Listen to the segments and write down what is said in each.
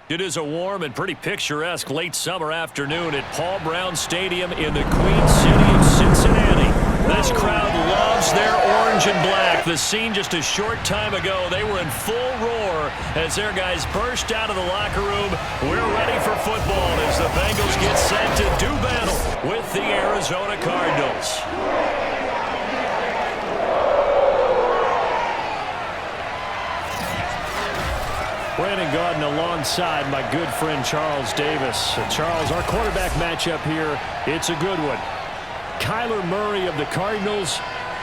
It is a warm and pretty picturesque late summer afternoon at Paul Brown Stadium in the Queen City of Cincinnati. This crowd loves their orange and black. The scene just a short time ago, they were in full roar as their guys burst out of the locker room. We're ready for football as the Bengals get set to do battle with the Arizona Cardinals. Brandon Gaudin alongside my good friend Charles Davis. Charles, our quarterback matchup here, it's a good one. Kyler Murray of the Cardinals,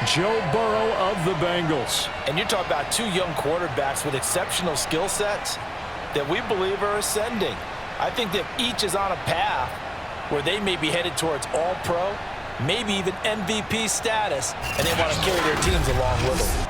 Joe Burrow of the Bengals. And you're talking about two young quarterbacks with exceptional skill sets that we believe are ascending. I think that each is on a path where they may be headed towards all-pro, maybe even MVP status, and they want to carry their teams along with them.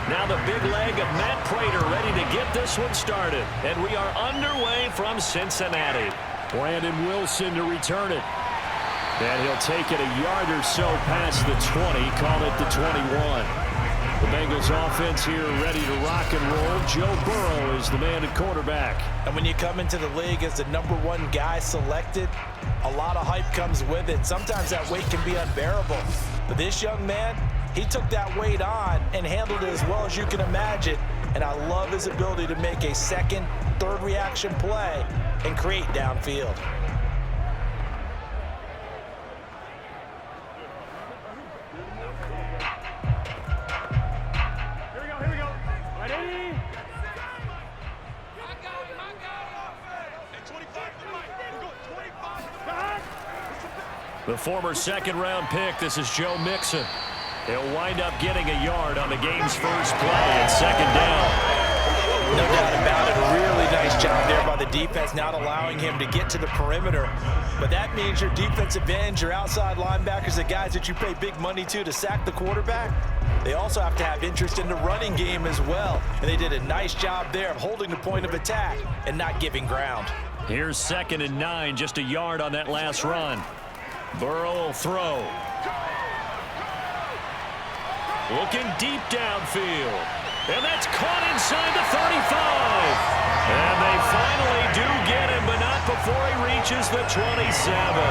Now the big leg of Matt Prater ready to get this one started. And we are underway from Cincinnati. Brandon Wilson to return it. And he'll take it a yard or so past the 20, call it the 21. The Bengals offense here ready to rock and roll. Joe Burrow is the man at quarterback. And when you come into the league as the #1 guy selected, a lot of hype comes with it. Sometimes that weight can be unbearable. But this young man, he took that weight on and handled it as well as you can imagine. And I love his ability to make a second, third reaction play and create downfield. Here we go. Ready? The former second-round pick, this is Joe Mixon. He'll wind up getting a yard on the game's first play and second down. No doubt about it. A really nice job there by the defense, not allowing him to get to the perimeter. But that means your defensive ends, your outside linebackers, the guys that you pay big money to sack the quarterback, they also have to have interest in the running game as well. And they did a nice job there of holding the point of attack and not giving ground. Here's 2nd and 9, just a yard on that last run. Burrow will throw. Looking deep downfield. And that's caught inside the 35. And they finally do get him, but not before he reaches the 27.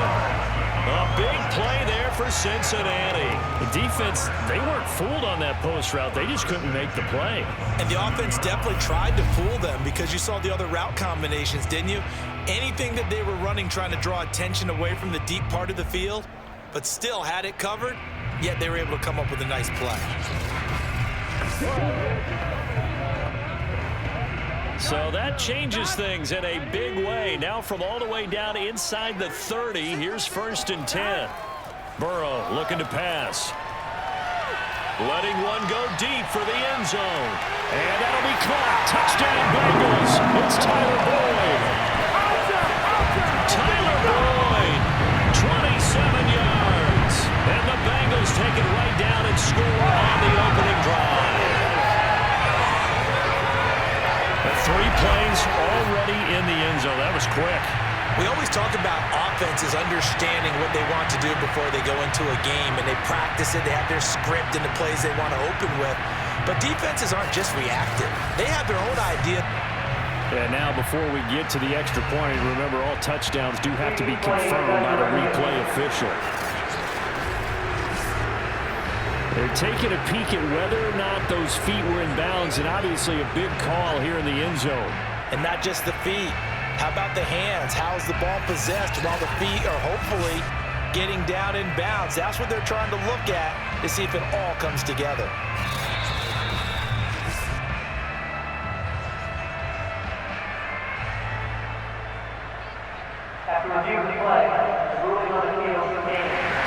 A big play there for Cincinnati. The defense, they weren't fooled on that post route. They just couldn't make the play. And the offense definitely tried to fool them because you saw the other route combinations, didn't you? Anything that they were running trying to draw attention away from the deep part of the field, but still had it covered. Yet they were able to come up with a nice play. So that changes things in a big way. Now from all the way down inside the 30, here's 1st and 10. Burrow looking to pass. Letting one go deep for the end zone. And that'll be caught. Touchdown Bengals. It's Tyler Boyd. Tyler Boyd, 27 yards. And the Bengals take it right down and score on the opening drive. 3 plays already in the end zone. That was quick. We always talk about offenses understanding what they want to do before they go into a game, and they practice it. They have their script and the plays they want to open with. But defenses aren't just reactive. They have their own idea. And now before we get to the extra point, remember all touchdowns do have to be confirmed by the replay official. They're taking a peek at whether or not those feet were in bounds, and obviously a big call here in the end zone. And not just the feet. How about the hands? How's the ball possessed while the feet are hopefully getting down in bounds? That's what they're trying to look at to see if it all comes together.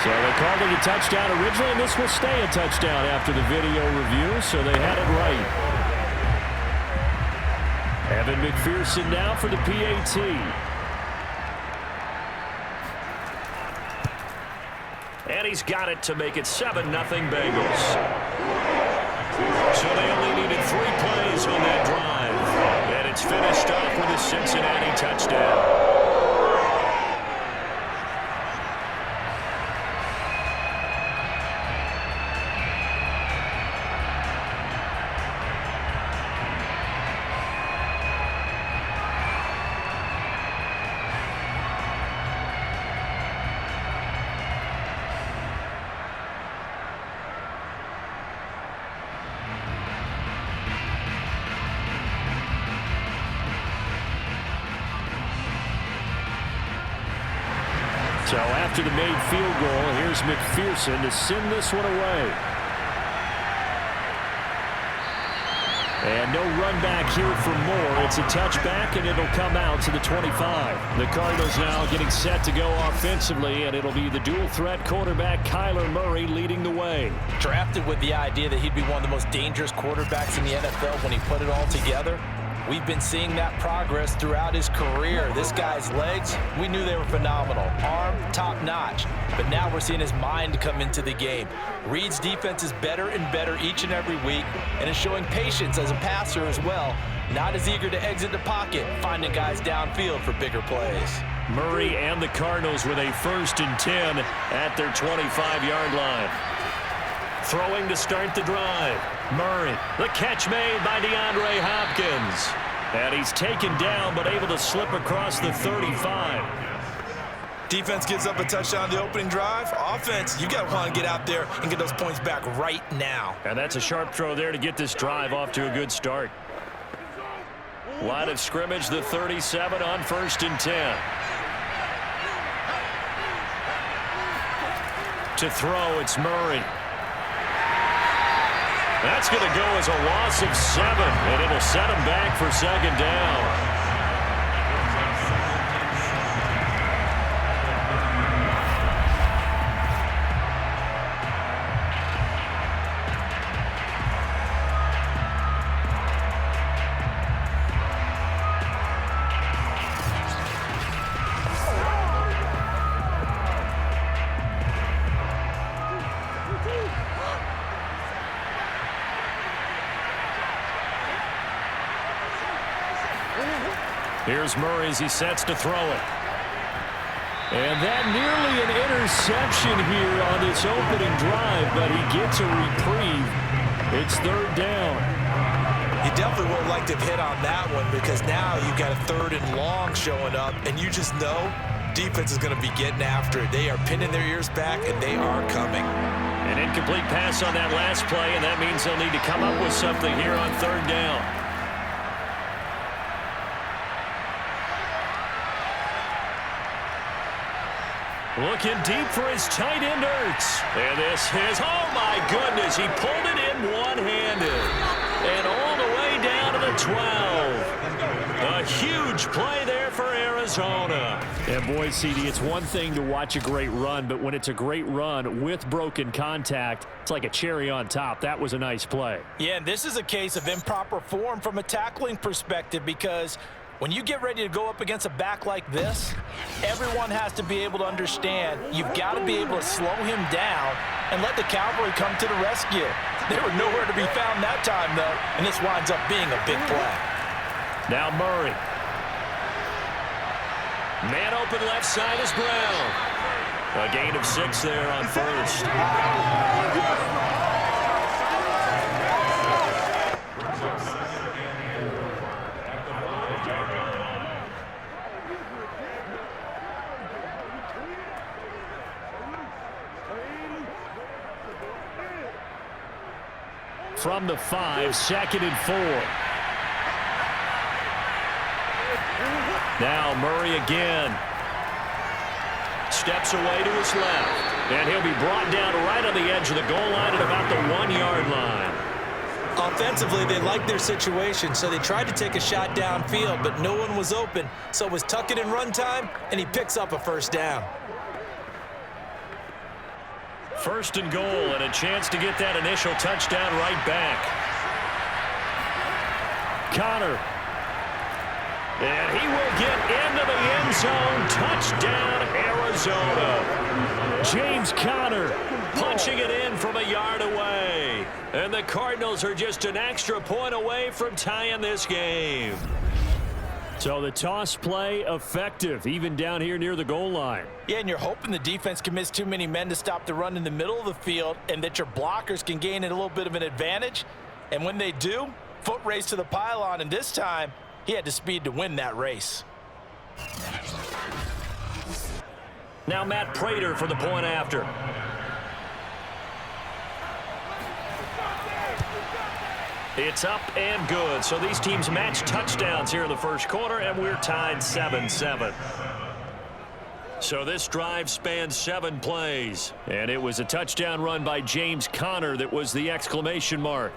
So they called it a touchdown originally, and this will stay a touchdown after the video review, so they had it right. Evan McPherson now for the PAT. And he's got it to make it 7-0 Bengals. So they only needed 3 plays on that drive. And it's finished off with a Cincinnati touchdown. So after the made field goal, here's McPherson to send this one away. And no run back here for more. It's a touchback, and it'll come out to the 25. The Cardinals now getting set to go offensively, and it'll be the dual-threat quarterback Kyler Murray leading the way. Drafted with the idea that he'd be one of the most dangerous quarterbacks in the NFL when he put it all together. We've been seeing that progress throughout his career. This guy's legs, we knew they were phenomenal. Arm, top-notch. But now we're seeing his mind come into the game. Reed's defense is better and better each and every week, and is showing patience as a passer as well. Not as eager to exit the pocket, finding guys downfield for bigger plays. Murray and the Cardinals with a 1st and 10 at their 25-yard line. Throwing to start the drive. Murray, the catch made by DeAndre Hopkins. And he's taken down, but able to slip across the 35. Defense gives up a touchdown the opening drive. Offense, you got to want to get out there and get those points back right now. And that's a sharp throw there to get this drive off to a good start. Line of scrimmage, the 37 on 1st and 10. To throw, it's Murray. That's going to go as a loss of 7, and it'll set him back for 2nd down. Here's Murray as he sets to throw it. And that nearly an interception here on this opening drive, but he gets a reprieve. It's 3rd down. You definitely would like to have hit on that one, because now you've got a 3rd and long showing up, and you just know defense is going to be getting after it. They are pinning their ears back, and they are coming. An incomplete pass on that last play, and that means they'll need to come up with something here on 3rd down. Looking deep for his tight end, Ertz. And this is, oh my goodness, he pulled it in one-handed. And all the way down to the 12. A huge play there for Arizona. And boy, CD, it's one thing to watch a great run, but when it's a great run with broken contact, it's like a cherry on top. That was a nice play. Yeah, and this is a case of improper form from a tackling perspective, because when you get ready to go up against a back like this, everyone has to be able to understand you've got to be able to slow him down and let the cavalry come to the rescue. They were nowhere to be found that time, though, and this winds up being a big play. Now Murray. Man open left side is Brown. A gain of 6 there on 1st. From the 5, 2nd and 4. Now Murray again. Steps away to his left. And he'll be brought down right on the edge of the goal line at about the 1-yard line. Offensively, they liked their situation, so they tried to take a shot downfield, but no one was open. So it was tuck it and run time, and he picks up a first down. First and goal, and a chance to get that initial touchdown right back. Connor. And he will get into the end zone. Touchdown, Arizona. James Conner punching it in from a yard away. And the Cardinals are just an extra point away from tying this game. So the toss play effective, even down here near the goal line. Yeah, and you're hoping the defense commits too many men to stop the run in the middle of the field and that your blockers can gain a little bit of an advantage. And when they do, foot race to the pylon, and this time he had the speed to win that race. Now Matt Prater for the point after. It's up and good. So these teams match touchdowns here in the first quarter, and we're tied 7-7. So this drive spans 7 plays, and it was a touchdown run by James Conner that was the exclamation mark.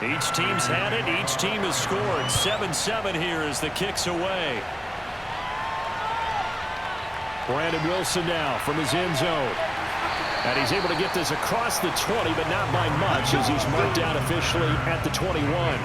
Each team's had it. Each team has scored. 7-7 here as the kick's away. Brandon Wilson now from his end zone. And he's able to get this across the 20, but not by much as he's marked down officially at the 21.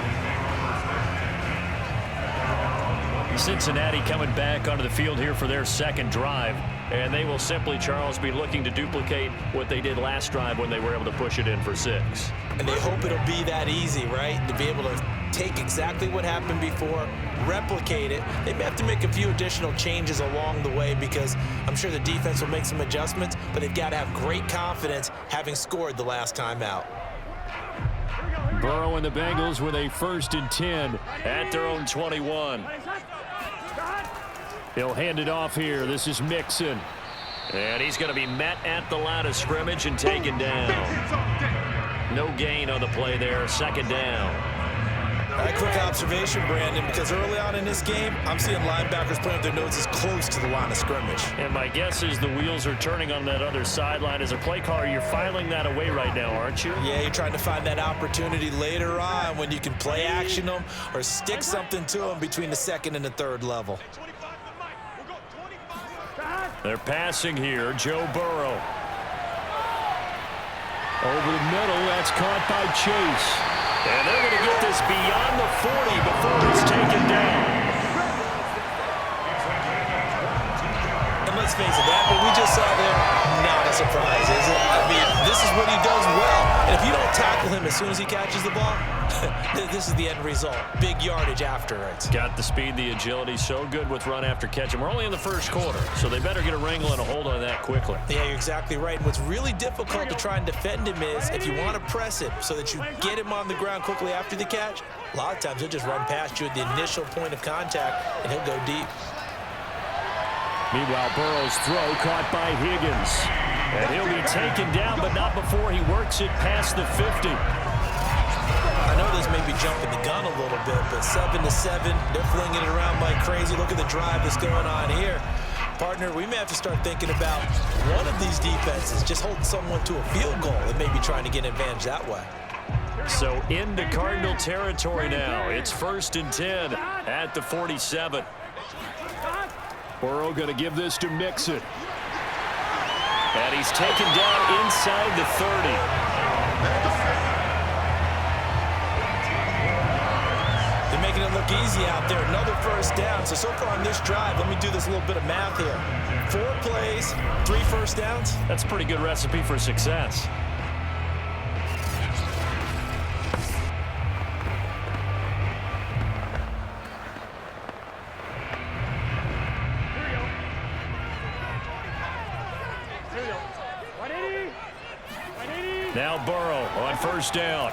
Cincinnati coming back onto the field here for their second drive. And they will simply, Charles, be looking to duplicate what they did last drive when they were able to push it in for 6. And they hope it'll be that easy, right? To be able to take exactly what happened before, replicate it. They may have to make a few additional changes along the way because I'm sure the defense will make some adjustments, but they've got to have great confidence having scored the last time out. Burrow and the Bengals with a 1st and 10 at their own 21. He'll hand it off here. This is Mixon. And he's going to be met at the line of scrimmage and taken down. No gain on the play there. 2nd down. A quick observation, Brandon, because early on in this game, I'm seeing linebackers playing with their noses close to the line of scrimmage. And my guess is the wheels are turning on that other sideline. As a play caller, you're filing that away right now, aren't you? Yeah, you're trying to find that opportunity later on when you can play action them or stick something to them between the 2nd and the 3rd level. They're passing here. Joe Burrow. Over the middle, that's caught by Chase. And they're going to get this beyond the 40 before it's taken down. And let's face it, that what we just saw there, not a surprise, is it? I mean, this is what he does well. And if you don't tackle him as soon as he catches the ball, this is the end result. Big yardage after it. Got the speed, the agility, so good with run after catch. And we're only in the first quarter, so they better get a wrangle and a hold on that quickly. Yeah, you're exactly right. And what's really difficult to try and defend him is if you want to press him so that you get him on the ground quickly after the catch, a lot of times he'll just run past you at the initial point of contact, and he'll go deep. Meanwhile, Burrow's throw caught by Higgins. And he'll be taken down, but not before he works it past the 50. I know this may be jumping the gun a little bit, but 7-7, they're flinging it around like crazy. Look at the drive that's going on here. Partner, we may have to start thinking about one of these defenses just holding someone to a field goal and maybe trying to get an advantage that way. So into Cardinal territory now. It's 1st and 10 at the 47. Burrow going to give this to Mixon. And he's taken down inside the 30. They're making it look easy out there. Another 1st down. So far on this drive, let me do this little bit of math here. 4 plays, 3 1st downs. That's a pretty good recipe for success. Now Burrow on first down.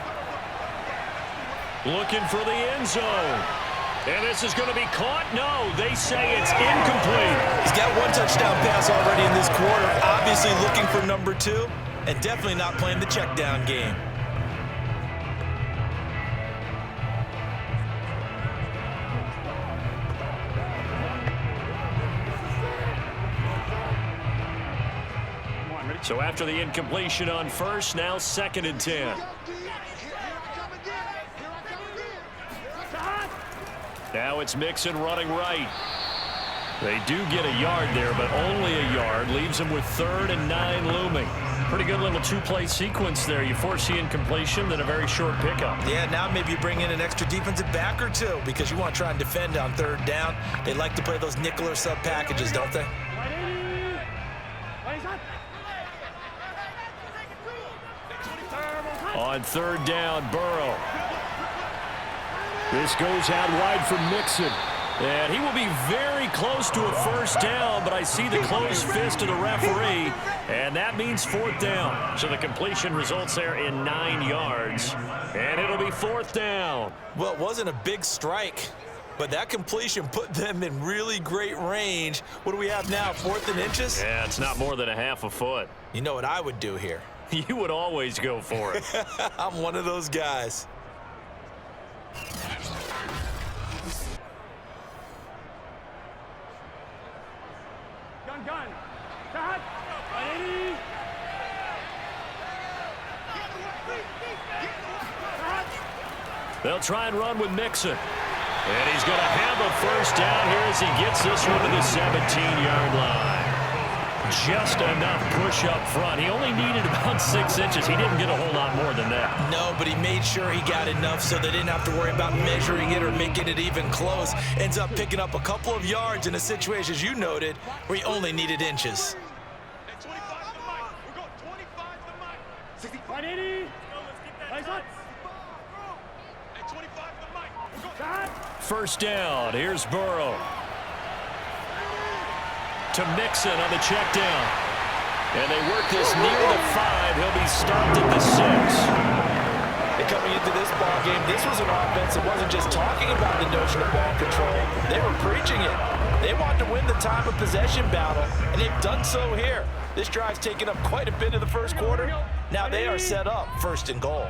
Looking for the end zone. And this is going to be caught. No, they say it's incomplete. He's got one touchdown pass already in this quarter. Obviously looking for number 2, and definitely not playing the check down game. So after the incompletion on first, now 2nd and 10. Now it's Mixon running right. They do get a yard there, but only a yard. Leaves them with 3rd and 9 looming. Pretty good little 2-play sequence there. You force the incompletion, then a very short pickup. Yeah, now maybe you bring in an extra defensive back or 2 because you want to try and defend on 3rd down. They like to play those nickel or sub packages, don't they? On 3rd down, Burrow. This goes out wide for Mixon. And he will be very close to a first down, but I see the closed fist of the referee, and that means 4th down. So the completion results there in 9 yards, and it'll be 4th down. Well, it wasn't a big strike, but that completion put them in really great range. What do we have now, 4th and inches? Yeah, it's not more than a half a foot. You know what I would do here? You would always go for it. I'm one of those guys. Gun. Start. Ready. They'll try and run with Mixon. And he's going to have a first down here as he gets this one to the 17-yard line. Just enough push up front. He only needed about 6 inches. He didn't get a whole lot more than that. No, but he made sure he got enough so they didn't have to worry about measuring it or making it even close. Ends up picking up a couple of yards in a situation, as you noted, where he only needed inches. 180. First down. Here's Burrow. To Mixon on the check down. And they work this near the 5. He'll be stopped at the 6. And coming into this ball game, this was an offense that wasn't just talking about the notion of ball control. They were preaching it. They wanted to win the time of possession battle, and they've done so here. This drive's taken up quite a bit of the first quarter. Now they are set up 1st and goal.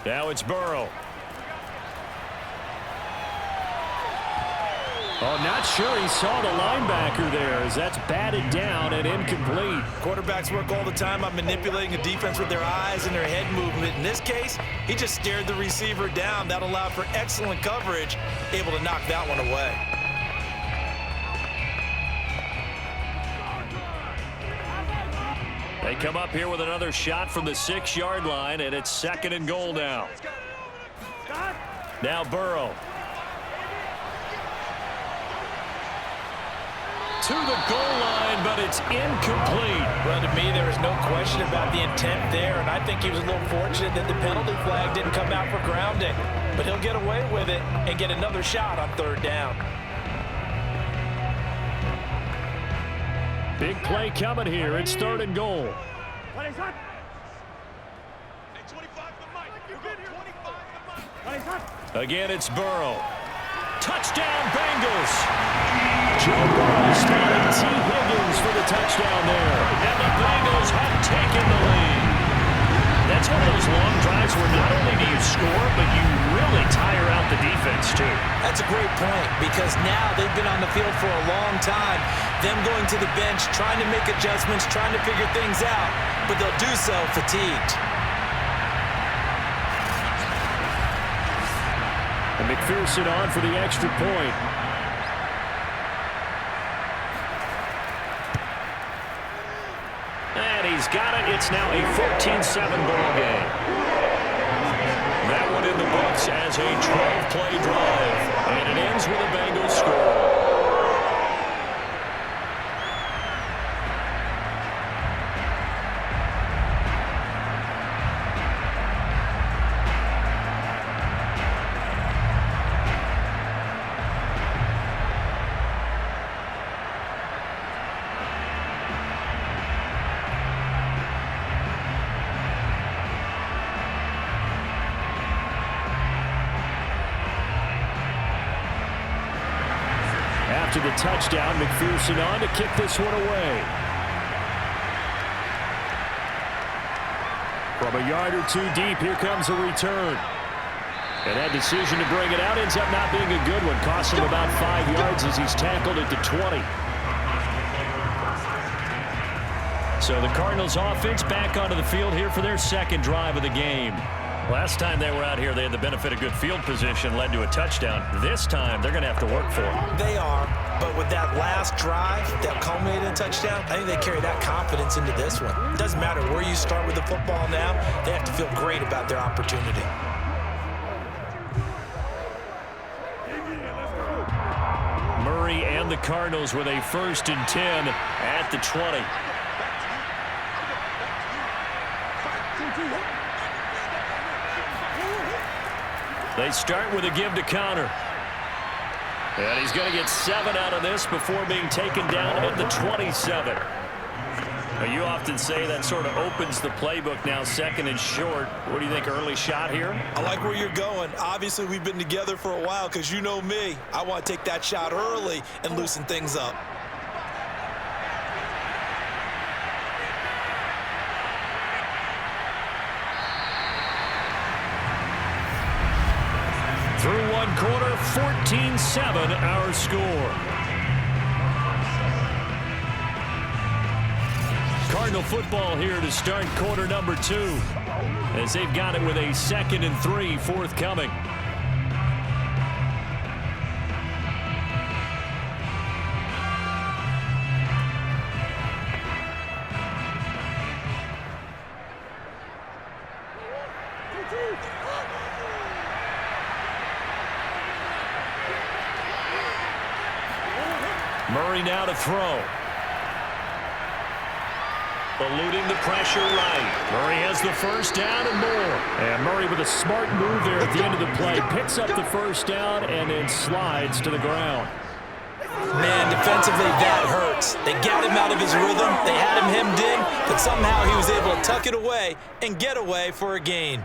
Now it's Burrow. Oh, not sure he saw the linebacker there as that's batted down and incomplete. Quarterbacks work all the time on manipulating a defense with their eyes and their head movement. In this case, he just stared the receiver down. That allowed for excellent coverage, able to knock that one away. They come up here with another shot from the 6-yard line, and it's 2nd and goal now. Now Burrow. To the goal line, but it's incomplete. Well, to me, there is no question about the intent there, and I think he was a little fortunate that the penalty flag didn't come out for grounding. But he'll get away with it and get another shot on 3rd down. Big play coming here. It's 3rd and goal. Again, it's Burrow. Touchdown, Bengals. Joe Burrow starting T. Higgins for the touchdown there. And the Bengals have taken the lead. That's one of those long drives where not only do you score, but you really tire out the defense, too. That's a great point because now they've been on the field for a long time. Them going to the bench, trying to make adjustments, trying to figure things out, but they'll do so fatigued. And McPherson on for the extra point. And he's got it. It's now a 14-7 ball game. That one in the books as a 12-play drive. And it ends with a Bengals score. touchdown. McPherson on to kick this one away. From a yard or two deep, here comes a return. And that decision to bring it out ends up not being a good one. Cost him about 5 yards as he's tackled at the 20. So the Cardinals offense back onto the field here for their second drive of the game. Last time they were out here, they had the benefit of good field position, led to a touchdown. This time, they're going to have to work for it. They are, but with that last drive that culminated in a touchdown, I think they carry that confidence into this one. It doesn't matter where you start with the football now, they have to feel great about their opportunity. Murray and the Cardinals with a 1st and 10 at the 20. They start with a give to counter. And he's going to get 7 out of this before being taken down at the 27. Now, you often say that sort of opens the playbook now, 2nd and short. What do you think, early shot here? I like where you're going. Obviously, we've been together for a while because you know me. I want to take that shot early and loosen things up. Through one quarter, 14-7 our score. Cardinal football here to start quarter number 2 as they've got it with a 2nd and 3 forthcoming. Murray now to throw. Eluding the pressure right. Murray has the 1st down and more. And Murray with a smart move there at the end of the play. Picks up the 1st down and then slides to the ground. Man, defensively, that hurts. They got him out of his rhythm. They had him hemmed in, but somehow he was able to tuck it away and get away for a gain.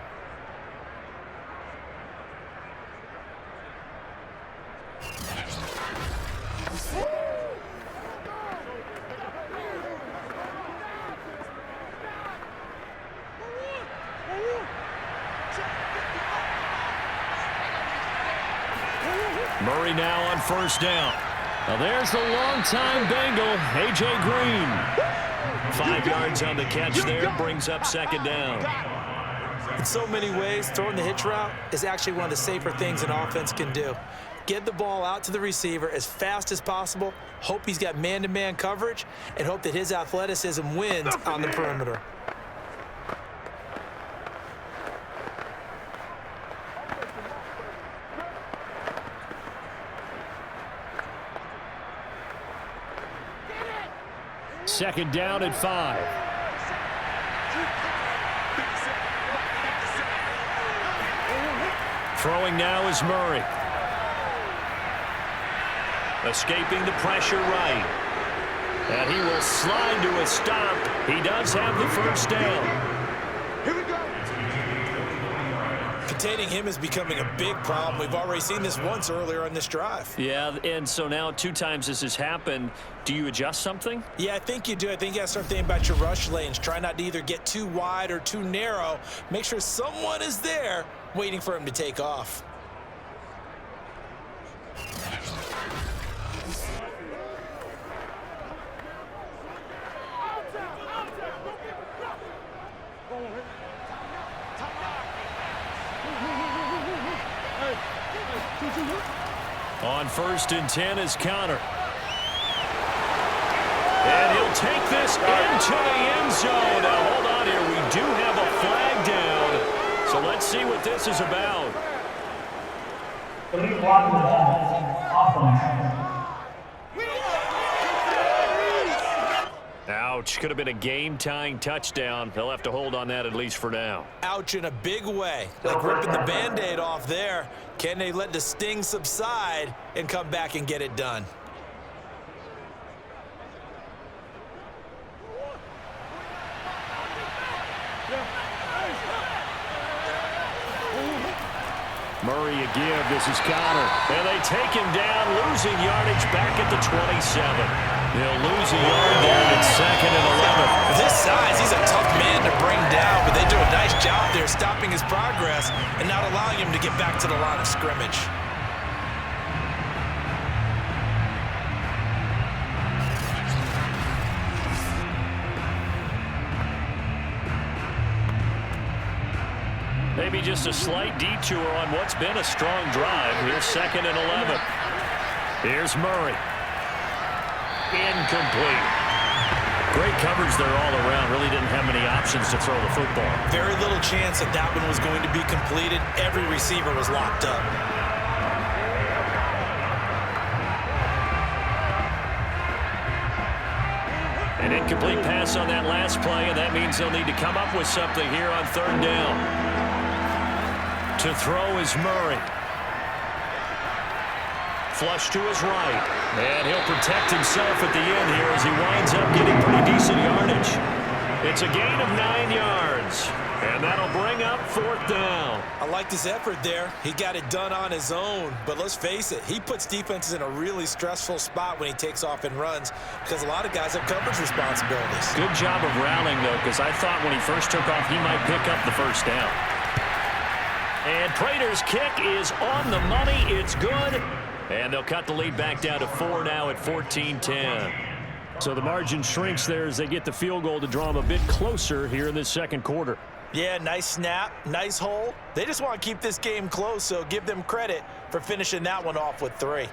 Murray now on 1st down. Now there's the longtime Bengal, A.J. Green. 5 yards on the catch there, brings up 2nd down. In so many ways, throwing the hitch route is actually one of the safer things an offense can do. Get the ball out to the receiver as fast as possible, hope he's got man-to-man coverage, and hope that his athleticism wins on the perimeter. Second down at 5. Throwing now is Murray. Escaping the pressure right. And he will slide to a stop. He does have the 1st down. Containing him is becoming a big problem. We've already seen this once earlier on this drive. Yeah, and so now 2 times this has happened. Do you adjust something? Yeah, I think you do. I think you got to start thinking about your rush lanes. Try not to either get too wide or too narrow. Make sure someone is there waiting for him to take off. On 1st and 10 is counter. And he'll take this into the end zone. Now, hold on here. We do have a flag down. So let's see what this is about. Ouch. Could have been a game-tying touchdown. They'll have to hold on that at least for now. Ouch in a big way. Like ripping the Band-Aid off there. Can they let the sting subside and come back and get it done? Murray Murray a give. This is Connor. And they take him down, losing yardage back at the 27. They'll lose a yard there at 2nd and 11. With his size, he's a tough man to bring down, but they do a nice job there stopping his progress and not allowing him to get back to the line of scrimmage. Maybe just a slight detour on what's been a strong drive. Here's 2nd and 11. Here's Murray. Incomplete. Great coverage there all around. Really didn't have many options to throw the football. Very little chance that that one was going to be completed. Every receiver was locked up. An incomplete pass on that last play, and that means they'll need to come up with something here on 3rd down. To throw is Murray. Flush to his right. And he'll protect himself at the end here as he winds up getting pretty decent yardage. It's a gain of 9 yards. And that'll bring up 4th down. I like this effort there. He got it done on his own. But let's face it, he puts defenses in a really stressful spot when he takes off and runs because a lot of guys have coverage responsibilities. Good job of rallying, though, because I thought when he first took off, he might pick up the 1st down. And Prater's kick is on the money. It's good. And they'll cut the lead back down to 4 now at 14-10. So the margin shrinks there as they get the field goal to draw them a bit closer here in this 2nd quarter. Yeah, nice snap, nice hole. They just want to keep this game close, so give them credit for finishing that one off with 3.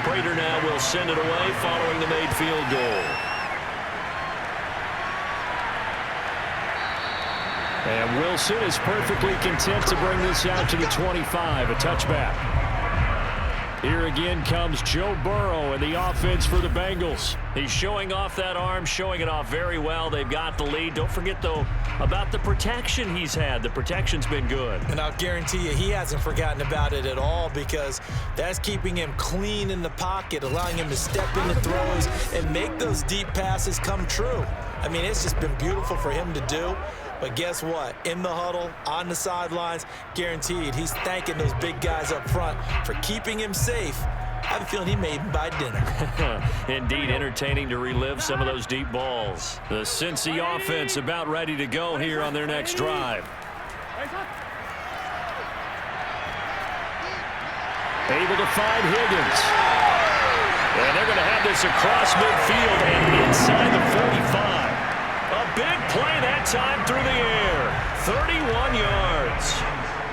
Prater now will send it away following the made field goal. And Wilson is perfectly content to bring this out to the 25, a touchback. Here again comes Joe Burrow and the offense for the Bengals. He's showing off that arm, showing it off very well. They've got the lead. Don't forget, though, about the protection he's had. The protection's been good. And I'll guarantee you he hasn't forgotten about it at all because that's keeping him clean in the pocket, allowing him to step into throws and make those deep passes come true. I mean, it's just been beautiful for him to do. But guess what? In the huddle, on the sidelines, guaranteed he's thanking those big guys up front for keeping him safe. I have a feeling he may even buy dinner. Indeed, entertaining to relive some of those deep balls. The Cincy offense about ready to go here on their next drive. Able to find Higgins. And they're going to have this across midfield and inside the 45. A big play that time through the air. 31 yards.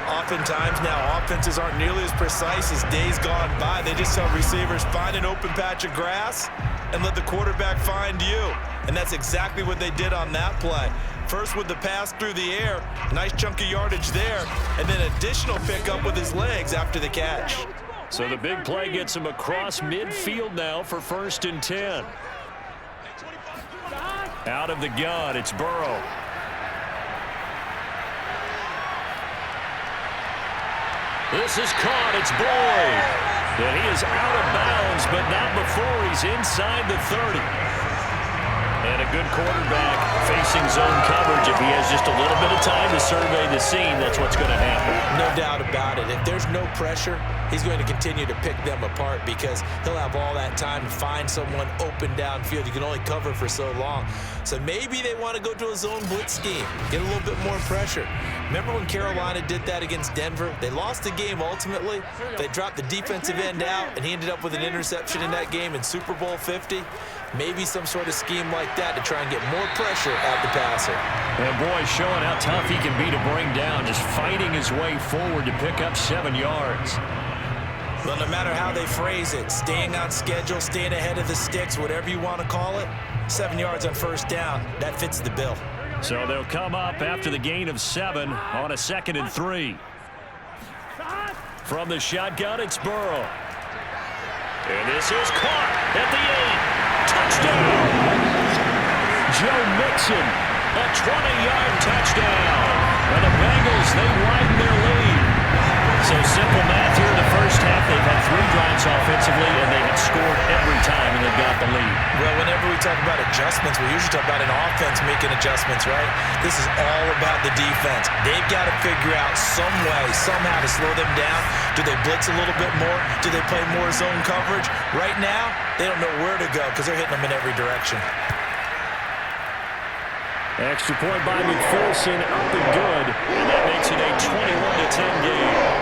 Oftentimes now, offenses aren't nearly as precise as days gone by. They just tell receivers, find an open patch of grass and let the quarterback find you. And that's exactly what they did on that play. First with the pass through the air, nice chunk of yardage there, and then additional pickup with his legs after the catch. So the big play gets him across midfield now for 1st and 10. Out of the gun, it's Burrow. This is caught, it's Boyd. And he is out of bounds, but not before he's inside the 30. And a good quarterback facing zone coverage. If he has just a little bit of time to survey the scene, that's what's going to happen. No doubt about it. If there's no pressure, he's going to continue to pick them apart because he'll have all that time to find someone open downfield. You can only cover for so long. So maybe they want to go to a zone blitz scheme, get a little bit more pressure. Remember when Carolina did that against Denver? They lost the game ultimately. They dropped the defensive end out, and he ended up with an interception in that game in Super Bowl 50. Maybe some sort of scheme like that to try and get more pressure at the passer. And boy, showing how tough he can be to bring down, just fighting his way forward to pick up 7 yards. Well, no matter how they phrase it, staying on schedule, staying ahead of the sticks, whatever you want to call it, 7 yards on 1st down, that fits the bill. So they'll come up after the gain of 7 on a 2nd and 3. From the shotgun, it's Burrow. And this is caught at the 8. Touchdown! Joe Mixon, a 20-yard touchdown. And the Bengals, they widen their lead. So simple math here in the first half. They've had 3 drives offensively, and they have scored every time, and they've got the lead. Well, whenever we talk about adjustments, we usually talk about an offense making adjustments, right? This is all about the defense. They've got to figure out some way, somehow to slow them down. Do they blitz a little bit more? Do they play more zone coverage? Right now, they don't know where to go because they're hitting them in every direction. Extra point by McPherson, up and good, and that makes it a 21-10 game.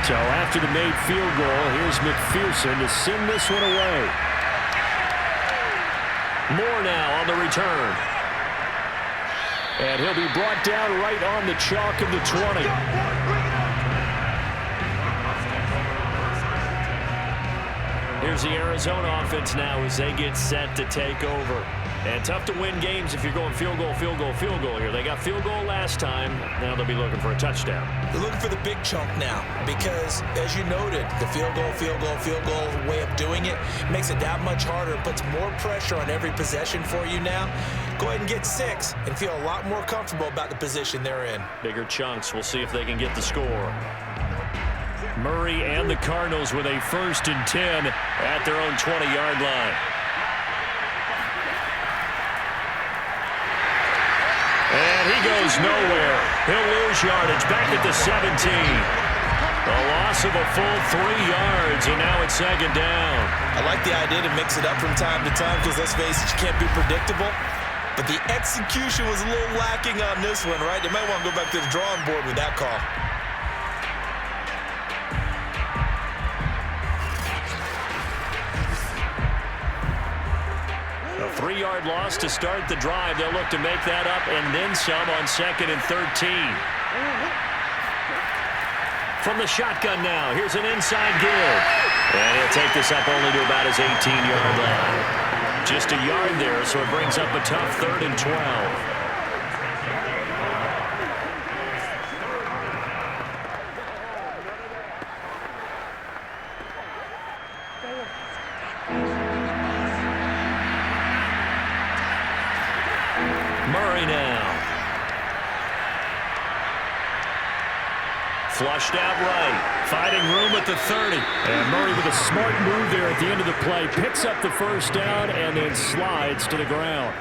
So after the made field goal, here's McPherson to send this one away. Moore now on the return. And he'll be brought down right on the chalk of the 20. Here's the Arizona offense now as they get set to take over. And tough to win games if you're going field goal, field goal, field goal here. They got field goal last time. Now they'll be looking for a touchdown. They're looking for the big chunk now because, as you noted, the field goal way of doing it makes it that much harder. It puts more pressure on every possession for you now. Go ahead and get 6 and feel a lot more comfortable about the position they're in. Bigger chunks. We'll see if they can get the score. Murray and the Cardinals with a 1st and 10 at their own 20-yard line. And he goes nowhere. He'll lose yardage back at the 17. A loss of a full 3 yards, and now it's 2nd down. I like the idea to mix it up from time to time because, let's face it, you can't be predictable. But the execution was a little lacking on this one, right? They might want to go back to the drawing board with that call. A 3-yard loss to start the drive. They'll look to make that up and then some on 2nd and 13. From the shotgun now, here's an inside give. And he'll take this up only to about his 18-yard line. Just a yard there, so it brings up a tough 3rd and 12. Murray now. Flushed out right. Finding room at the 30. And Murray with a smart move there at the end of the play. Picks up the 1st down and then slides to the ground.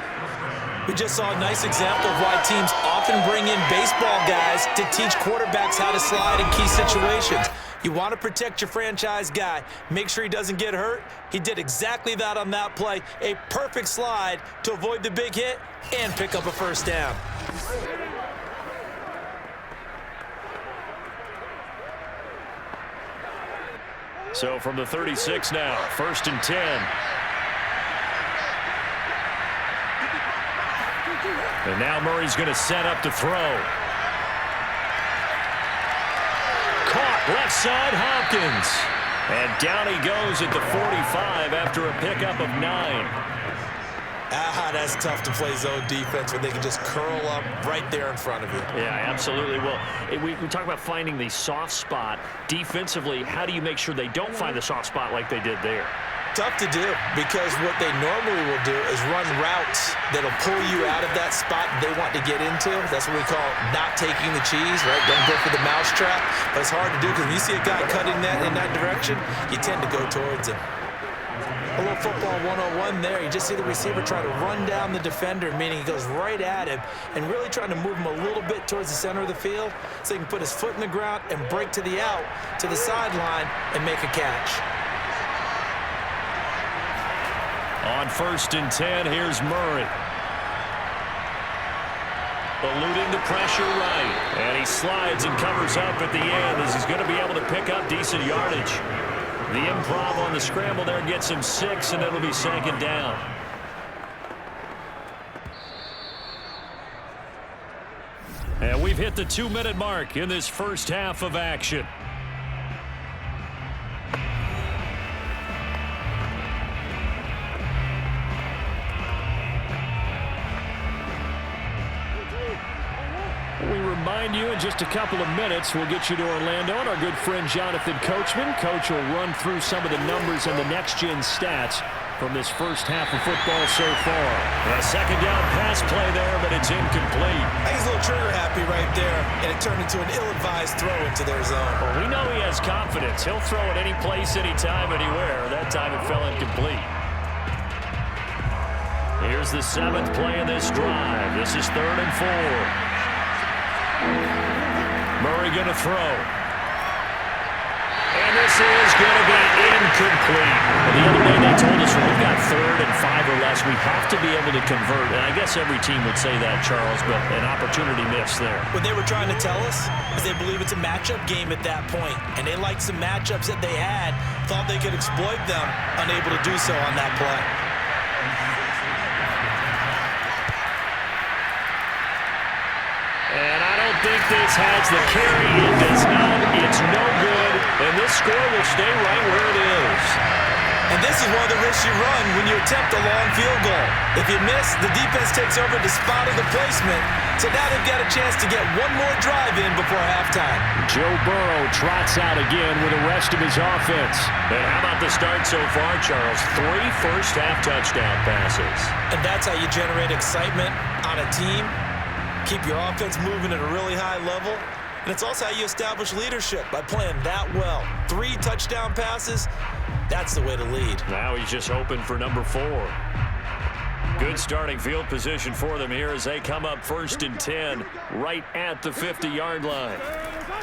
We just saw a nice example of why teams often bring in baseball guys to teach quarterbacks how to slide in key situations. You want to protect your franchise guy. Make sure he doesn't get hurt. He did exactly that on that play. A perfect slide to avoid the big hit and pick up a 1st down. So from the 36 now, 1st and 10. And now Murray's going to set up to throw. Caught left side, Hopkins. And down he goes at the 45 after a pickup of 9. That's tough to play zone defense when they can just curl up right there in front of you. Yeah, absolutely. Well, we talk about finding the soft spot. Defensively, how do you make sure they don't find the soft spot like they did there? Tough to do because what they normally will do is run routes that'll pull you out of that spot they want to get into. That's what we call not taking the cheese, right? Don't go for the mousetrap. But it's hard to do because when you see a guy cutting that in that direction, you tend to go towards him. A little football 101 there. You just see the receiver try to run down the defender, meaning he goes right at him and really trying to move him a little bit towards the center of the field so he can put his foot in the ground and break to the out, to the sideline, and make a catch. On 1st and 10, here's Murray. Eluding the pressure right. And he slides and covers up at the end as he's going to be able to pick up decent yardage. The improv on the scramble there gets him 6, and it'll be second down. And we've hit the 2-minute mark in this first half of action. We remind you in just a couple of minutes we'll get you to Orlando and our good friend Jonathan Coachman. Coach will run through some of the numbers and the next-gen stats from this first half of football so far. A second down pass play there, but it's incomplete. He's a little trigger happy right there, and it turned into an ill-advised throw into their zone. Well, we know he has confidence. He'll throw it any place, anytime, anywhere. That time it fell incomplete. Here's the 7th play of this drive. This is 3rd and 4. Murray going to throw. And this is going to be incomplete. The other day they told us when we've got 3rd and 5 or less, we have to be able to convert. And I guess every team would say that, Charles, but an opportunity missed there. What they were trying to tell us is they believe it's a matchup game at that point. And they liked some matchups that they had, thought they could exploit them, unable to do so on that play. And I don't think this has the carry. It does not. It's no good. And this score will stay right where it is. And this is one of the risks you run when you attempt a long field goal. If you miss, the defense takes over the spot of the placement. So now they've got a chance to get one more drive in before halftime. Joe Burrow trots out again with the rest of his offense. And how about the start so far, Charles? 3 first-half touchdown passes. And that's how you generate excitement on a team. Keep your offense moving at a really high level. And it's also how you establish leadership, by playing that well. 3 touchdown passes, that's the way to lead. Now he's just hoping for number 4. Good starting field position for them here as they come up 1st and 10, right at the 50-yard line.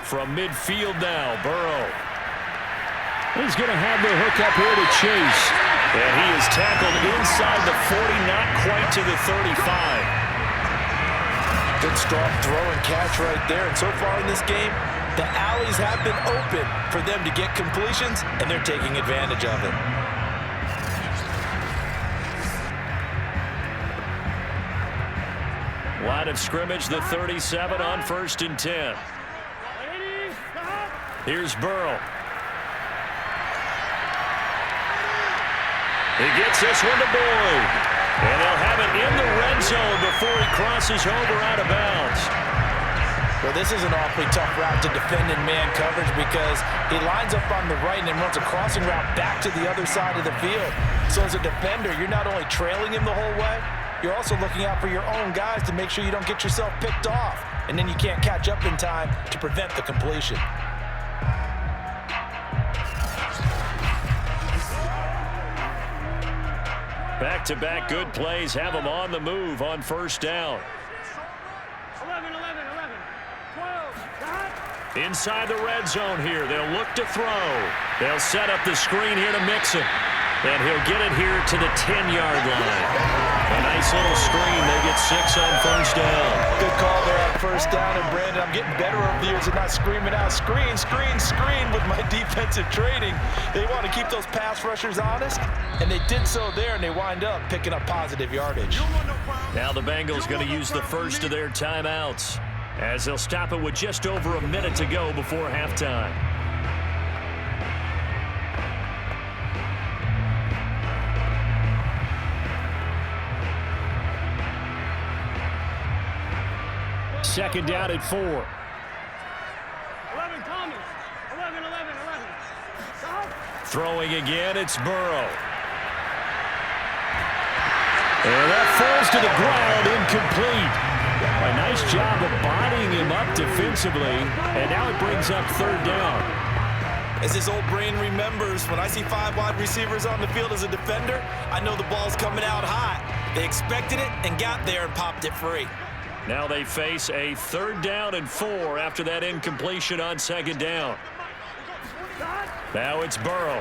From midfield now, Burrow. He's going to have the hook up here to Chase. And he is tackled inside the 40, not quite to the 35. Good strong throw and catch right there. And so far in this game, the alleys have been open for them to get completions, and they're taking advantage of it. Line of scrimmage, the 37 on 1st and 10. Here's Burrow. He gets this one to Boyd. And they'll have it in the red zone before he crosses over out of bounds. Well, this is an awfully tough route to defend in man coverage because he lines up on the right and then runs a crossing route back to the other side of the field. So as a defender, you're not only trailing him the whole way, you're also looking out for your own guys to make sure you don't get yourself picked off. And then you can't catch up in time to prevent the completion. Back-to-back good plays have them on the move on 1st down. 11, 11, 11, 12, inside the red zone here. They'll look to throw. They'll set up the screen here to Mixon. And he'll get it here to the 10-yard line. A nice little screen. They get 6 on 1st down. Good call there on 1st down. And, Brandon, I'm getting better over the years at not screaming out, screen, screen, screen with my defensive training. They want to keep those pass rushers honest, and they did so there, and they wind up picking up positive yardage. Now the Bengals going to use the first of their timeouts as they'll stop it with just over a minute to go before halftime. Second down at 4. 11, Thomas. 11, 11, 11. Stop. Throwing again, it's Burrow. And that falls to the ground, incomplete. A nice job of bodying him up defensively, and now it brings up 3rd down. As his old brain remembers, when I see 5 wide receivers on the field as a defender, I know the ball's coming out hot. They expected it and got there and popped it free. Now they face a 3rd down and 4 after that incompletion on 2nd down. Now it's Burrow.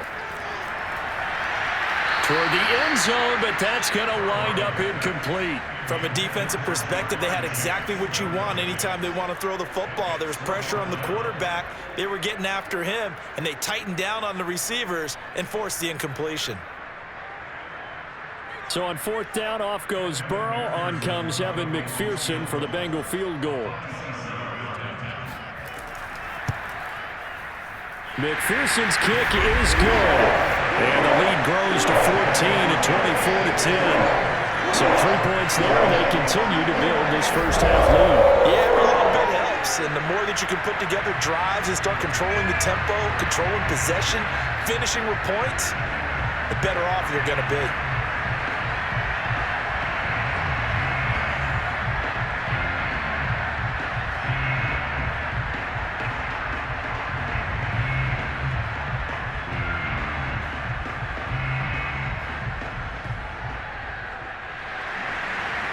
Toward the end zone, but that's going to wind up incomplete. From a defensive perspective, they had exactly what you want anytime they want to throw the football. There was pressure on the quarterback. They were getting after him, and they tightened down on the receivers and forced the incompletion. So on fourth down, off goes Burrow. On comes Evan McPherson for the Bengal field goal. McPherson's kick is good. And the lead grows to 14 at 24-10. So 3 points there, and they continue to build this first half lead. Yeah, every little bit helps. And the more that you can put together drives and start controlling the tempo, controlling possession, finishing with points, the better off you're going to be.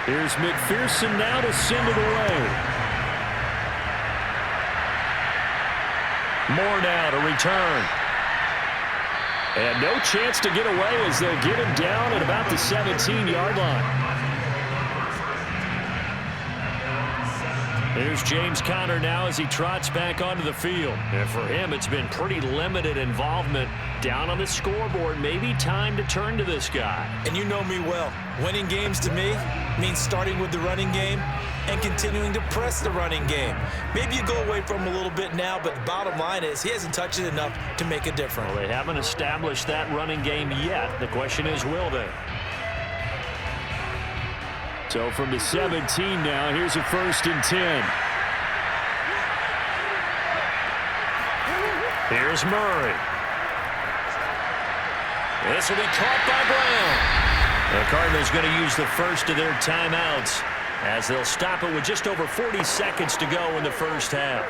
Here's McPherson now to send it away. Moore now to return. And no chance to get away as they'll get him down at about the 17-yard line. Here's James Conner now as he trots back onto the field. And for him, it's been pretty limited involvement down on the scoreboard. Maybe time to turn to this guy. And you know me well. Winning games to me means starting with the running game and continuing to press the running game. Maybe you go away from him a little bit now, but the bottom line is he hasn't touched it enough to make a difference. Well, they haven't established that running game yet. The question is, will they? So from the 17 now, here's a 1st and 10. Here's Murray. This will be caught by Brown. The Cardinals going to use the first of their timeouts as they'll stop it with just over 40 seconds to go in the first half.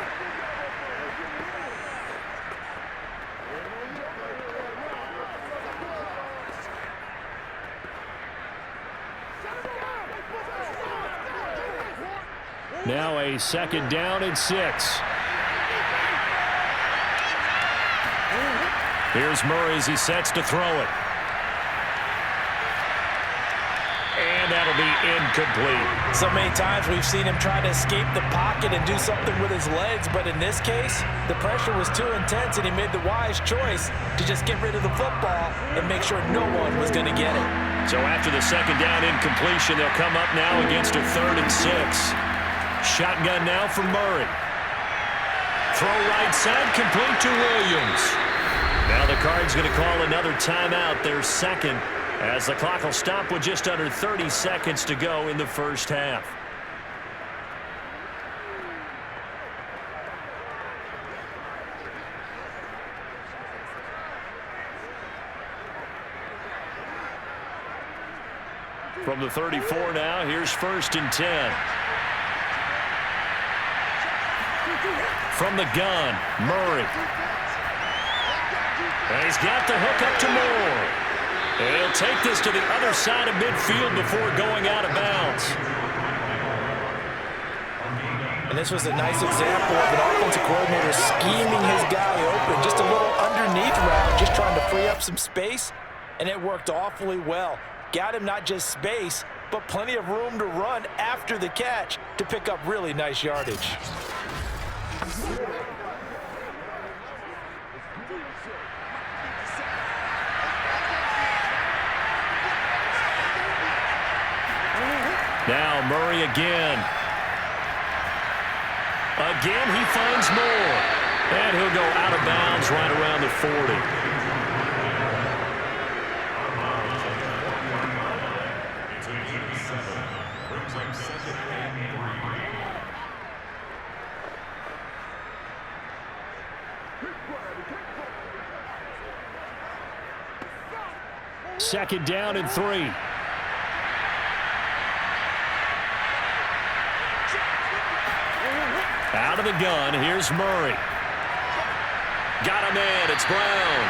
Now a 2nd down and 6. Here's Murray as he sets to throw it. And that'll be incomplete. So many times we've seen him try to escape the pocket and do something with his legs, but in this case, the pressure was too intense and he made the wise choice to just get rid of the football and make sure no one was going to get it. So after the 2nd down incompletion, they'll come up now against a 3rd and 6. Shotgun now for Murray. Throw right side, complete to Williams. Now the Cards going to call another timeout, their 2nd, as the clock will stop with just under 30 seconds to go in the first half. From the 34 now, here's 1st and 10. From the gun, Murray. And he's got the hook up to Moore. And he'll take this to the other side of midfield before going out of bounds. And this was a nice example of an offensive coordinator scheming his guy open. Just a little underneath route, just trying to free up some space. And it worked awfully well. Got him not just space, but plenty of room to run after the catch to pick up really nice yardage. Now Murray again. Again, he finds Moore. And he'll go out of bounds right around the 40. Second down and 3. Out of the gun, here's Murray. Got a man, it's Brown.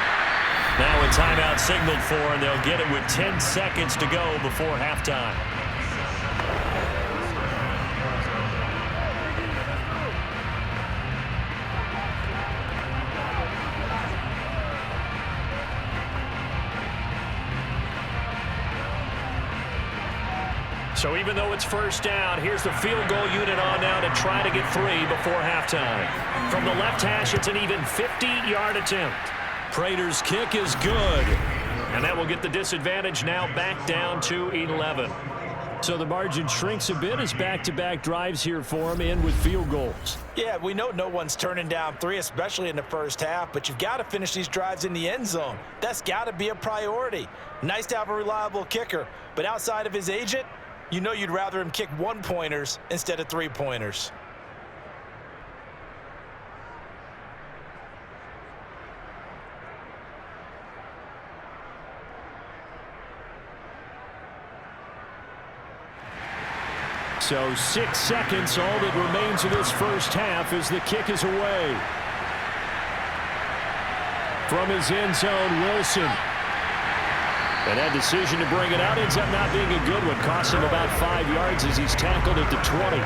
Now a timeout signaled for, and they'll get it with 10 seconds to go before halftime. So even though it's first down, here's the field goal unit on now to try to get 3 before halftime. From the left hash, it's an even 50-yard attempt. Prater's kick is good. And that will get the disadvantage now back down to 11. So the margin shrinks a bit as back-to-back drives here for him in with field goals. Yeah, we know no one's turning down 3, especially in the first half, but you've got to finish these drives in the end zone. That's got to be a priority. Nice to have a reliable kicker, but outside of his agent, you know you'd rather him kick 1-pointers instead of 3-pointers. So 6 seconds, all that remains of this first half as the kick is away. From his end zone, Wilson. And that decision to bring it out ends up not being a good one. Costs him about 5 yards as he's tackled at the 20.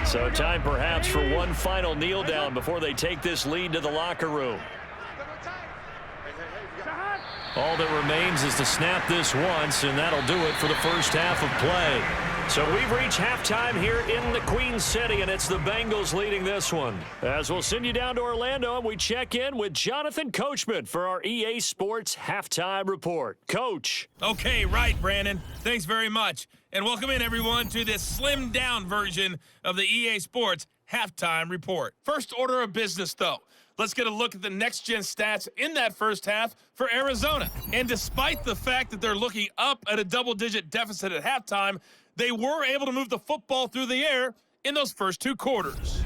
So time perhaps for one final kneel down before they take this lead to the locker room. All that remains is to snap this once, and that'll do it for the first half of play. So we've reached halftime here in the Queen City, and it's the Bengals leading this one. As we'll send you down to Orlando, and we check in with Jonathan Coachman for our EA Sports Halftime Report. Coach. Okay, right, Brandon. Thanks very much. And welcome in, everyone, to this slimmed-down version of the EA Sports Halftime Report. First order of business, though. Let's get a look at the next-gen stats in that first half for Arizona. And despite the fact that they're looking up at a double-digit deficit at halftime, they were able to move the football through the air in those first 2 quarters.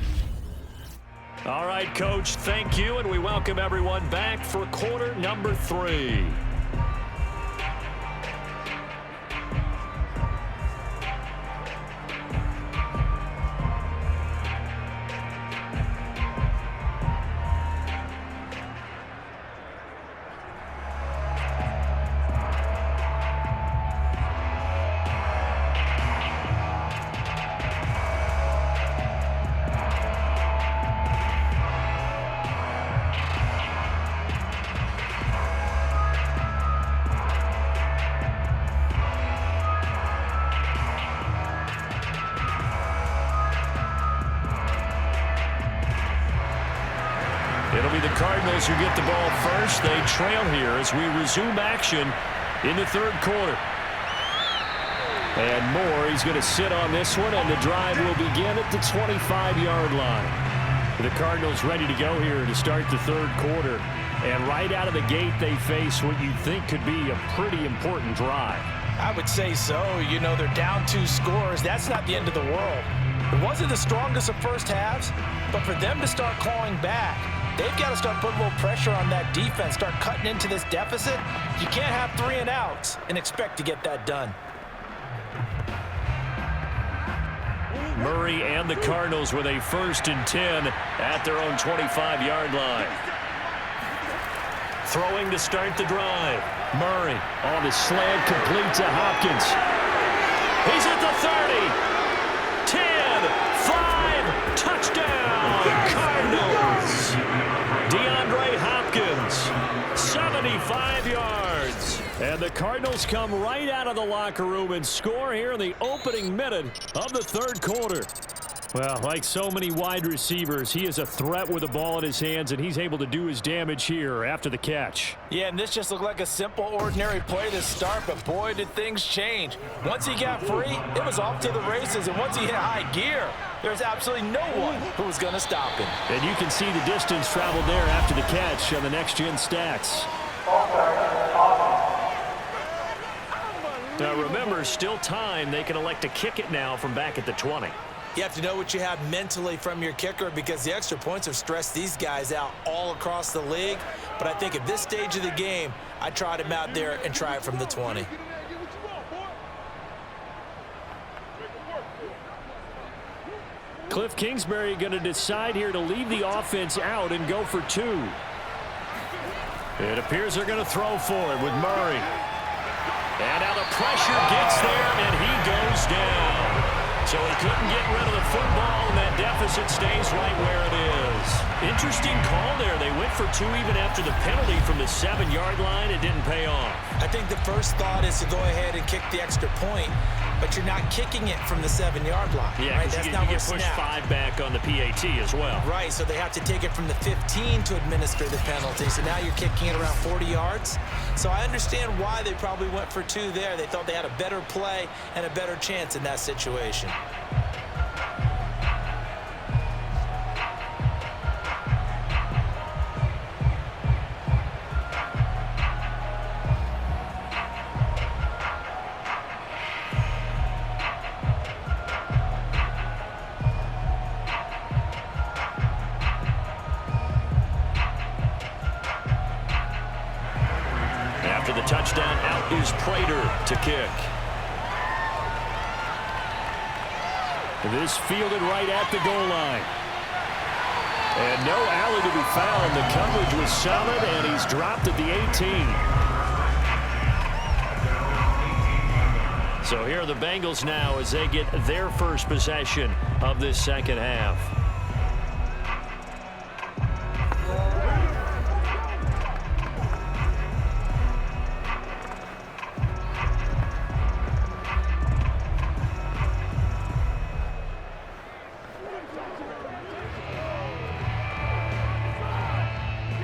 All right, Coach, thank you, and we welcome everyone back for quarter number 3. It'll be the Cardinals who get the ball first. They trail here as we resume action in the third quarter. And Moore, he's going to sit on this one, and the drive will begin at the 25-yard line. The Cardinals ready to go here to start the third quarter. And right out of the gate, they face what you think could be a pretty important drive. I would say so. You know, they're down 2 scores. That's not the end of the world. It wasn't the strongest of first halves, but for them to start clawing back, they've got to start putting a little pressure on that defense, start cutting into this deficit. You can't have 3 and outs and expect to get that done. Murray and the Cardinals with a 1st and 10 at their own 25-yard line. Throwing to start the drive. Murray on the slant, complete to Hopkins. He's at the 30. 10, 5, touchdown, Cardinals. DeAndre Hopkins, 75 yards. And the Cardinals come right out of the locker room and score here in the opening minute of the third quarter. Well, like so many wide receivers, he is a threat with the ball in his hands, and he's able to do his damage here after the catch. Yeah, and this just looked like a simple, ordinary play to start, but boy, did things change. Once he got free, it was off to the races, and once he hit high gear, there's absolutely no one who was going to stop him. And you can see the distance traveled there after the catch on the next-gen stats. Now remember, still time. They can elect to kick it now from back at the 20. You have to know what you have mentally from your kicker because the extra points have stressed these guys out all across the league. But I think at this stage of the game, I tried him out there and try it from the 20. Cliff Kingsbury going to decide here to leave the offense out and go for 2. It appears they're going to throw for it with Murray. And now the pressure gets there, and he goes down. So he couldn't get rid of the football, and that deficit stays right where it is. Interesting call there. They went for 2 even after the penalty from the 7-yard line. It didn't pay off. I think the first thought is to go ahead and kick the extra point, but you're not kicking it from the 7-yard line. Yeah, right? That's not you get pushed 5 back on the PAT as well. Right, so they have to take it from the 15 to administer the penalty. So now you're kicking it around 40 yards. So I understand why they probably went for 2 there. They thought they had a better play and a better chance in that situation. After the touchdown, out is Prater to kick. This fielded right at the goal line. And no alley to be found. The coverage was solid, and he's dropped at the 18. So here are the Bengals now as they get their first possession of this second half.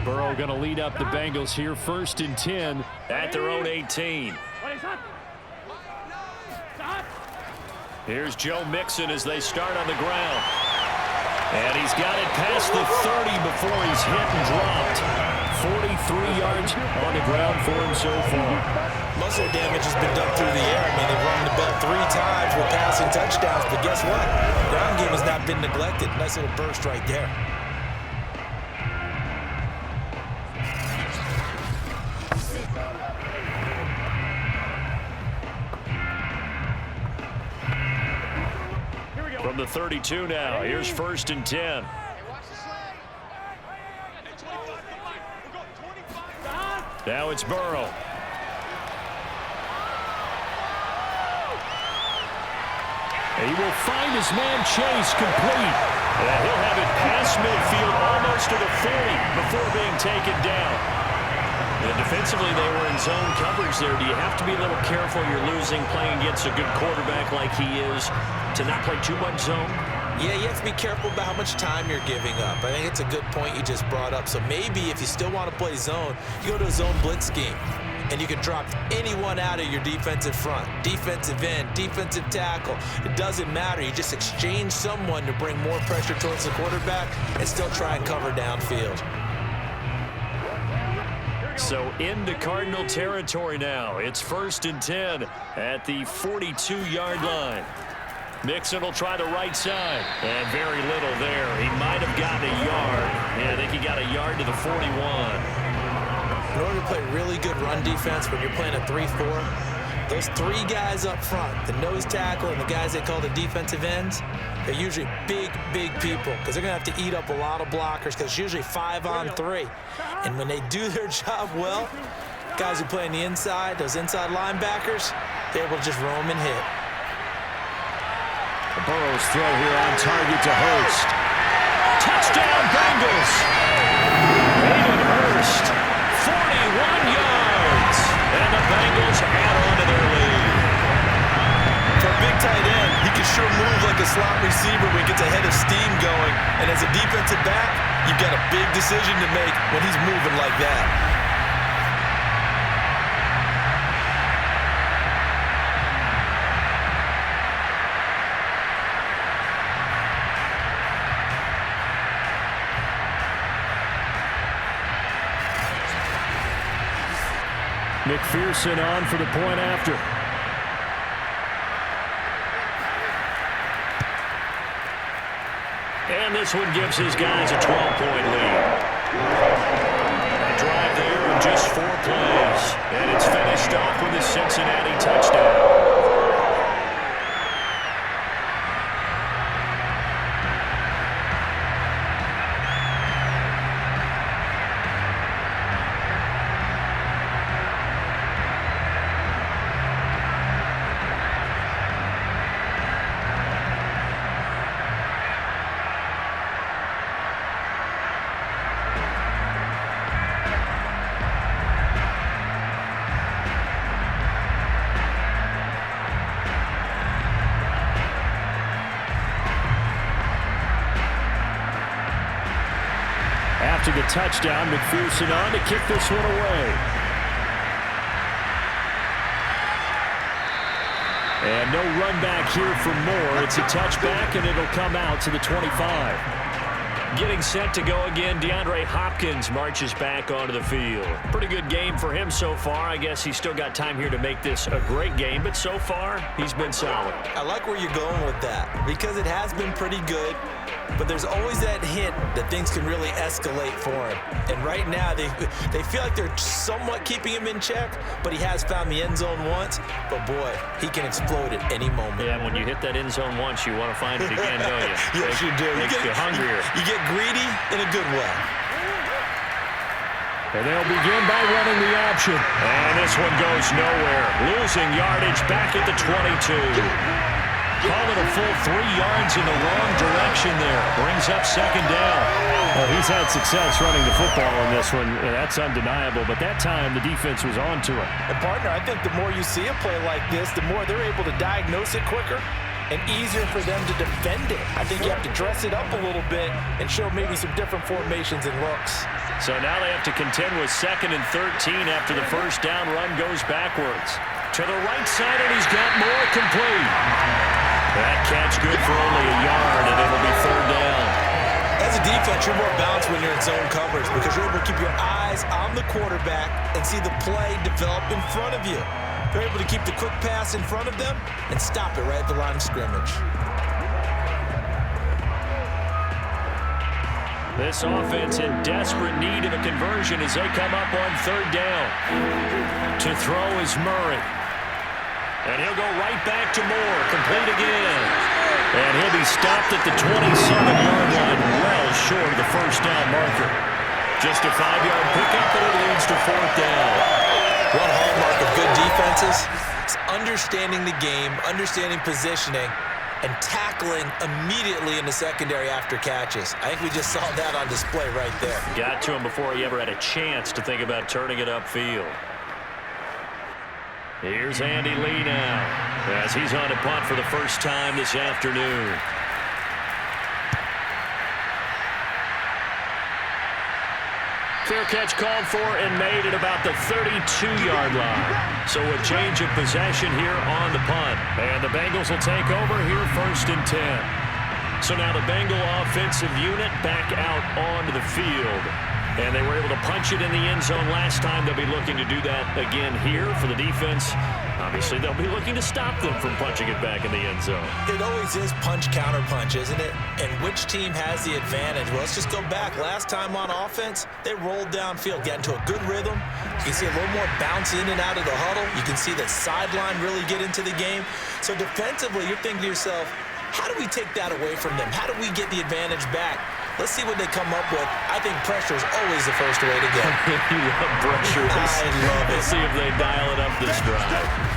Burrow going to lead up the Bengals here, 1st and 10 at their own 18. Here's Joe Mixon as they start on the ground. And he's got it past the 30 before he's hit and dropped. 43 yards on the ground for him so far. Most of their damage has been done through the air. I mean, they've run the ball 3 times with passing touchdowns, but guess what? Ground game has not been neglected. Nice little burst right there. From the 32 now, here's 1st and 10. Now it's Burrow. He will find his man Chase complete. And he'll have it past midfield almost to the 40 before being taken down. And defensively, they were in zone coverage there. Do you have to be a little careful? You're losing, playing against a good quarterback like he is, to not play too much zone? Yeah, you have to be careful about how much time you're giving up. I think it's a good point you just brought up. So maybe if you still want to play zone, you go to a zone blitz scheme. And you can drop anyone out of your defensive front. Defensive end, defensive tackle. It doesn't matter. You just exchange someone to bring more pressure towards the quarterback and still try and cover downfield. So into Cardinal territory now. It's 1st and 10 at the 42-yard line. Mixon will try the right side. And very little there. He might have gotten a yard. Yeah, I think he got a yard to the 41. In order to play really good run defense when you're playing a 3-4, those 3 guys up front, the nose tackle and the guys they call the defensive ends, they're usually big, big people because they're going to have to eat up a lot of blockers because it's usually 5 on 3. And when they do their job well, guys who play on the inside, those inside linebackers, they're able to just roam and hit. Burrow's throw here on target to Hurst. Touchdown, Bengals! Hayden Hurst, 41 yards. And the Bengals add on to their lead. For a big tight end, he can sure move like a slot receiver when he gets a head of steam going. And as a defensive back, you've got a big decision to make when he's moving like that. McPherson on for the point after. And this one gives his guys a 12-point lead. A drive there in just 4 plays. And it's finished off with a Cincinnati touchdown. touchdown. McPherson on to kick this one away. And no run back here for Moore. It's a touchback, and it'll come out to the 25. Getting set to go again, DeAndre Hopkins marches back onto the field. Pretty good game for him so far. I guess he's still got time here to make this a great game, but so far, he's been solid. I like where you're going with that because it has been pretty good, but there's always that hint that things can really escalate for him. And right now, they feel like they're somewhat keeping him in check, but he has found the end zone once. But, boy, he can explode at any moment. Yeah, when you hit that end zone once, you want to find it again, don't you? Yes, you do. Makes you hungrier. You get greedy in a good way. And they'll begin by running the option. And this one goes nowhere. Losing yardage back at the 22. Call it a full 3 yards in the wrong direction there. Brings up second down. Well, he's had success running the football in this one. That's undeniable. But that time, the defense was on to him. And, partner, I think the more you see a play like this, the more they're able to diagnose it quicker and easier for them to defend it. I think you have to dress it up a little bit and show maybe some different formations and looks. So now they have to contend with 2nd and 13 after the first down run goes backwards. To the right side, and he's got more complete. That catch good for only a yard, and it'll be 3rd down. As a defense, you're more balanced when you're in zone coverage because you're able to keep your eyes on the quarterback and see the play develop in front of you. They're able to keep the quick pass in front of them and stop it right at the line of scrimmage. This offense in desperate need of a conversion as they come up on 3rd down. To throw is Murray. And he'll go right back to Moore. Complete again. And he'll be stopped at the 27-yard line, well short of the first down marker. Just a 5-yard pickup, and it leads to 4th down. One hallmark of good defenses is understanding the game, understanding positioning, and tackling immediately in the secondary after catches. I think we just saw that on display right there. Got to him before he ever had a chance to think about turning it upfield. Here's Andy Lee now as he's on to punt for the first time this afternoon. Fair catch called for and made at about the 32-yard line. So a change of possession here on the punt. And the Bengals will take over here 1st and 10. So now the Bengal offensive unit back out onto the field. And they were able to punch it in the end zone last time. They'll be looking to do that again here for the defense. Obviously, they'll be looking to stop them from punching it back in the end zone. It always is punch, counter punch, isn't it? And which team has the advantage? Well, let's just go back. Last time on offense, they rolled downfield, got into a good rhythm. You can see a little more bounce in and out of the huddle. You can see the sideline really get into the game. So defensively, you're thinking to yourself, how do we take that away from them? How do we get the advantage back? Let's see what they come up with. I think pressure is always the first way to go. You love pressure. I love it. Let's see if they dial it up this drive.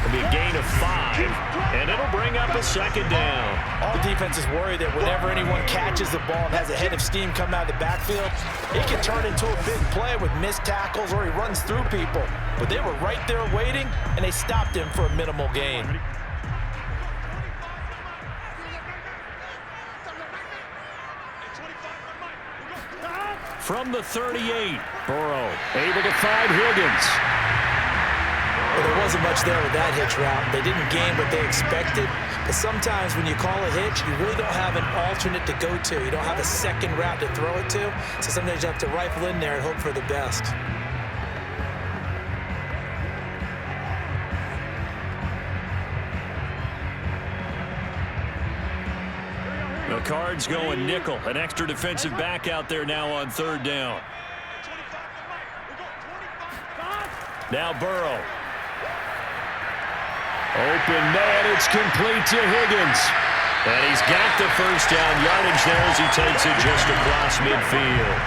It'll be a gain of 5, and it'll bring up a 2nd down. All defenses worry that whenever anyone catches the ball and has a head of steam come out of the backfield, it can turn into a big play with missed tackles or he runs through people. But they were right there waiting, and they stopped him for a minimal gain. From the 38, Burrow able to find Higgins. Well, there wasn't much there with that hitch route. They didn't gain what they expected. But sometimes when you call a hitch, you really don't have an alternate to go to. You don't have a second route to throw it to. So sometimes you have to rifle in there and hope for the best. The Cards going nickel. An extra defensive back out there now on 3rd down. Now Burrow. Open man, it's complete to Higgins. And he's got the first down yardage there as he takes it just across midfield.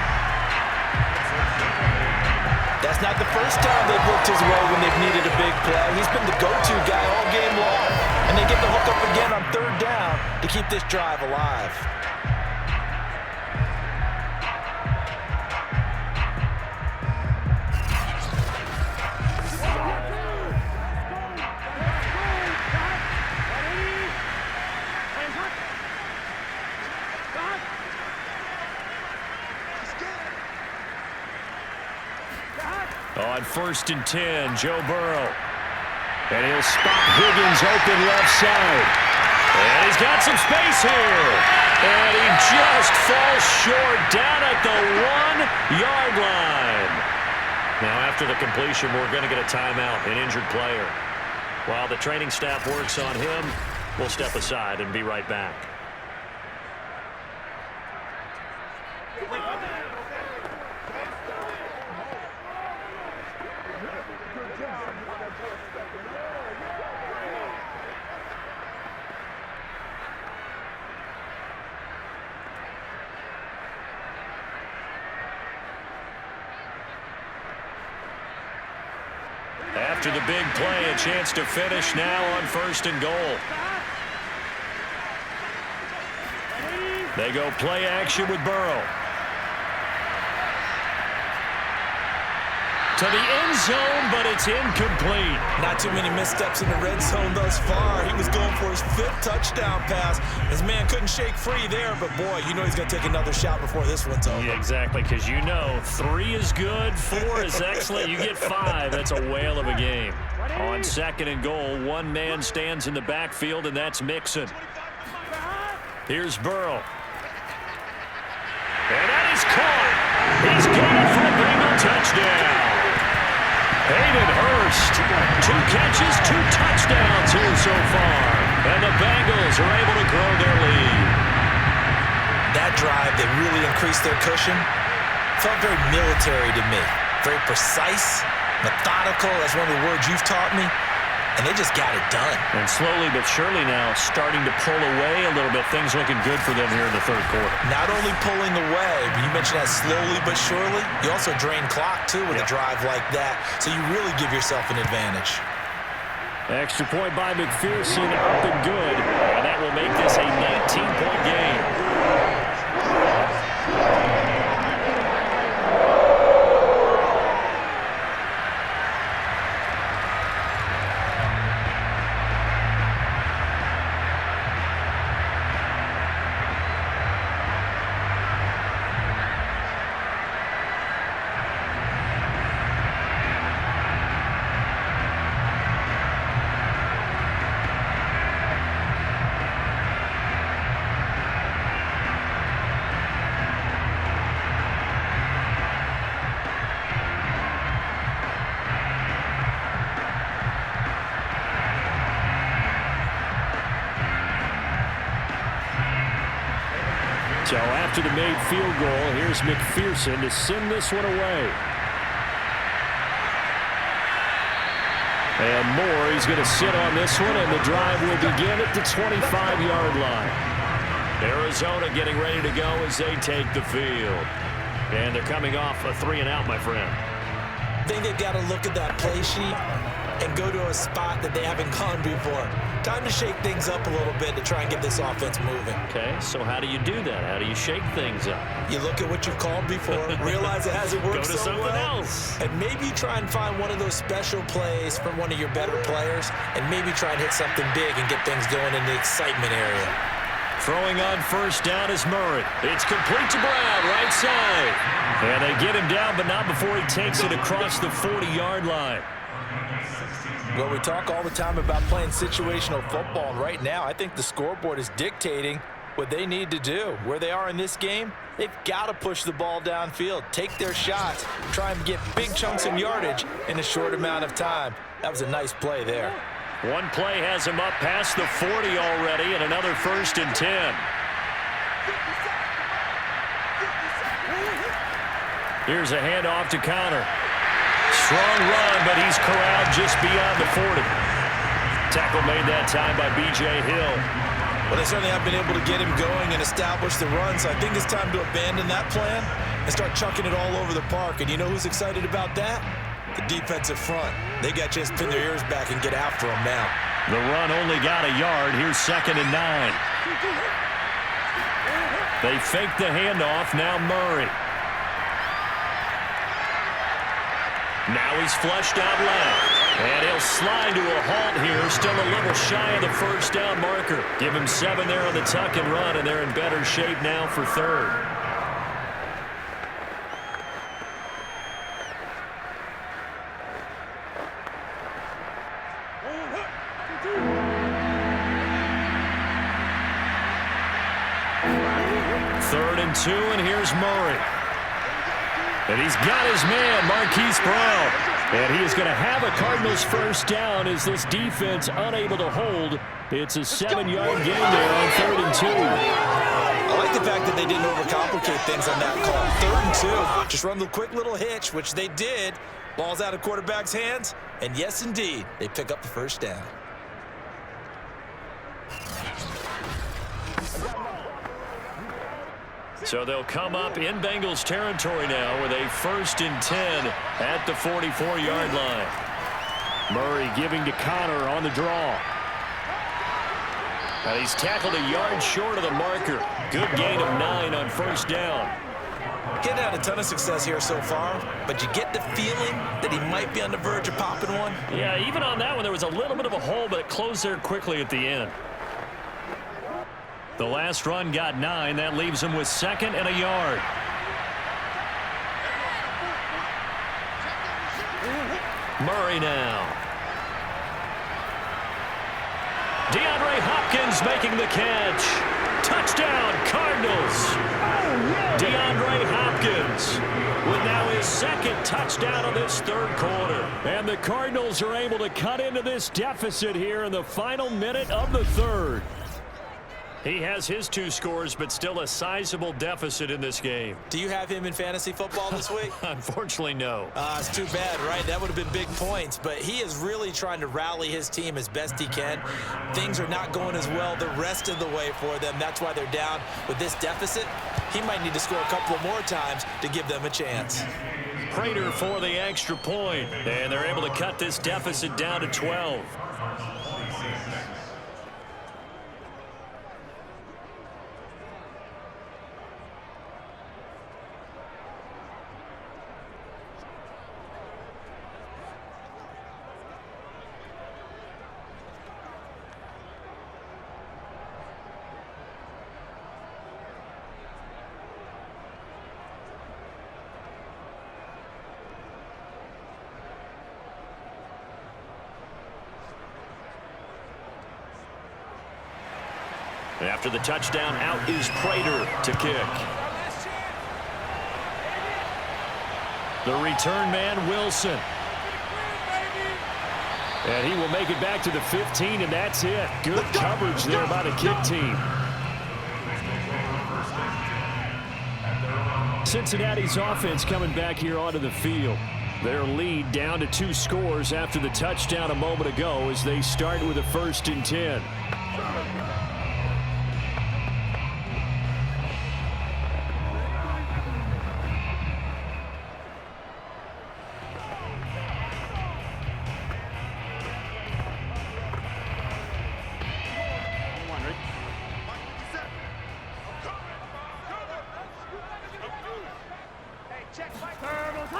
That's not the first time they've looked his way when they've needed a big play. He's been the go-to guy all game long. And they get the hook up again on 3rd down to keep this drive alive. On 1st and 10, Joe Burrow. And he'll spot Higgins open left side. And he's got some space here. And he just falls short down at the 1-yard line. Now, after the completion, we're going to get a timeout, an injured player. While the training staff works on him, we'll step aside and be right back. After the big play, a chance to finish now on 1st and goal. They go play action with Burrow. To the end zone, but it's incomplete. Not too many missteps in the red zone thus far. He was going for his 5th touchdown pass. His man couldn't shake free there, but boy, you know he's going to take another shot before this one's over. Yeah, exactly, because you know 3 is good, 4 is excellent. You get 5, that's a whale of a game. On 2nd and goal, one man stands in the backfield, and that's Mixon. Here's Burrow. And that is caught. He's got it for a Bengal touchdown. Hayden Hurst, 2 catches, 2 touchdowns here so far. And the Bengals are able to grow their lead. That drive, they really increased their cushion. Felt very military to me. Very precise, methodical. That's one of the words you've taught me. And they just got it done. And slowly but surely now starting to pull away a little bit. Things looking good for them here in the 3rd quarter. Not only pulling away, but you mentioned that slowly but surely. You also drain clock, too, with a drive like that. So you really give yourself an advantage. Extra point by McPherson, up and good. And that will make this a 19-point game. So after the made field goal, here's McPherson to send this one away. And Moore, he's going to sit on this one, and the drive will begin at the 25-yard line. Arizona getting ready to go as they take the field. And they're coming off a 3-and-out, my friend. I think they've got to look at that play sheet and go to a spot that they haven't gone before. Time to shake things up a little bit to try and get this offense moving. Okay, so how do you do that? How do you shake things up? You look at what you've called before, realize it hasn't worked Go to so something well, else. and maybe try and find one of those special plays from one of your better players, and maybe try and hit something big and get things going in the excitement area. Throwing on 1st down is Murray. It's complete to Brown, right side. And they get him down, but not before he takes it across the 40-yard line. Well, we talk all the time about playing situational football, and right now I think the scoreboard is dictating what they need to do. Where they are in this game, they've got to push the ball downfield, take their shots, try and get big chunks of yardage in a short amount of time. That was a nice play there. One play has him up past the 40 already, and another 1st and 10. Here's a handoff to Connor. Strong run, but he's corralled just beyond the 40. Tackle made that time by B.J. Hill. Well, they certainly have been able to get him going and establish the run, so I think it's time to abandon that plan and start chucking it all over the park. And you know who's excited about that? The defensive front. They got to just pin their ears back and get after him now. The run only got a yard. Here's 2nd and 9. They fake the handoff. Now Murray. Now he's flushed out left. And he'll slide to a halt here. Still a little shy of the 1st down marker. Give him 7 there on the tuck and run, and they're in better shape now for 3rd. 3rd and 2, and here's Murray. And he's got his man, Marquise Brown. And he is going to have a Cardinals first down as this defense unable to hold. It's a 7-yard gain there on 3rd and 2. I like the fact that they didn't overcomplicate things on that call. 3rd and 2. Just run the quick little hitch, which they did. Ball's out of quarterback's hands. And yes, indeed, they pick up the first down. So they'll come up in Bengals territory now with a 1st and 10 at the 44-yard line. Murray giving to Connor on the draw. And he's tackled a yard short of the marker. Good gain of 9 on 1st down. Getting out a ton of success here so far, but you get the feeling that he might be on the verge of popping one. Yeah, even on that one, there was a little bit of a hole, but it closed there quickly at the end. The last run got 9. That leaves him with 2nd and a yard. Murray now. DeAndre Hopkins making the catch. Touchdown, Cardinals. DeAndre Hopkins with now his 2nd touchdown of this 3rd quarter. And the Cardinals are able to cut into this deficit here in the final minute of the 3rd. He has his 2 scores, but still a sizable deficit in this game. Do you have him in fantasy football this week? Unfortunately, no. It's too bad, right? That would have been big points, but he is really trying to rally his team as best he can. Things are not going as well the rest of the way for them. That's why they're down with this deficit. He might need to score a couple of more times to give them a chance. Prater for the extra point, and they're able to cut this deficit down to 12. After the touchdown, out is Prater to kick. The return man, Wilson. And he will make it back to the 15, and that's it. Good coverage there by the kick team. Cincinnati's offense coming back here onto the field. Their lead down to 2 scores after the touchdown a moment ago as they start with a 1st and 10.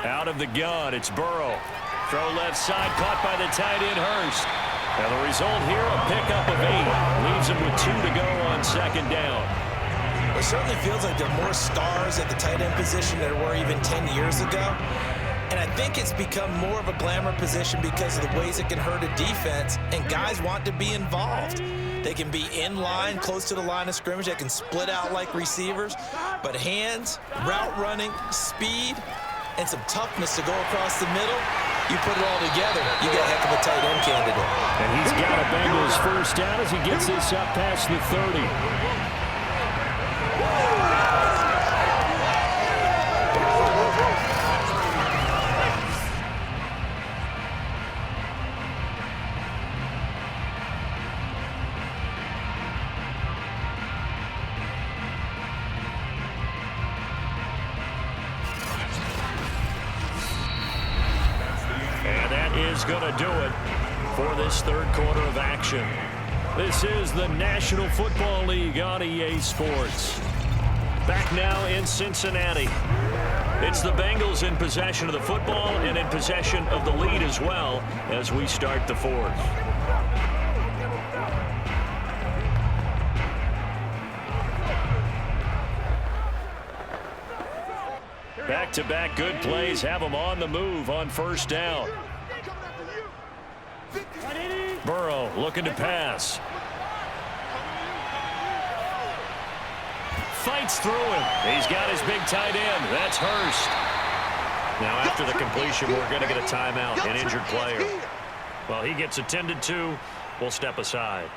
Out of the gun, it's Burrow. Throw left side, caught by the tight end, Hurst. And the result here, a pickup of 8. Leaves him with 2 to go on 2nd down. It certainly feels like there are more stars at the tight end position than there were even 10 years ago. And I think it's become more of a glamour position because of the ways it can hurt a defense, and guys want to be involved. They can be in line, close to the line of scrimmage. They can split out like receivers. But hands, route running, speed, and some toughness to go across the middle, you put it all together, you get a heck of a tight end candidate. And he's got a Bengals first down as he gets this up past the 30. Is going to do it for this 3rd quarter of action. This is the National Football League on EA Sports. Back now in Cincinnati. It's the Bengals in possession of the football and in possession of the lead as well as we start the 4th. Back-to-back good plays have them on the move on 1st down. Burrow looking to pass. fights through him. He's got his big tight end. That's Hurst. Now, after the completion, we're going to get a timeout, an injured player. Well, he gets attended to. We'll step aside.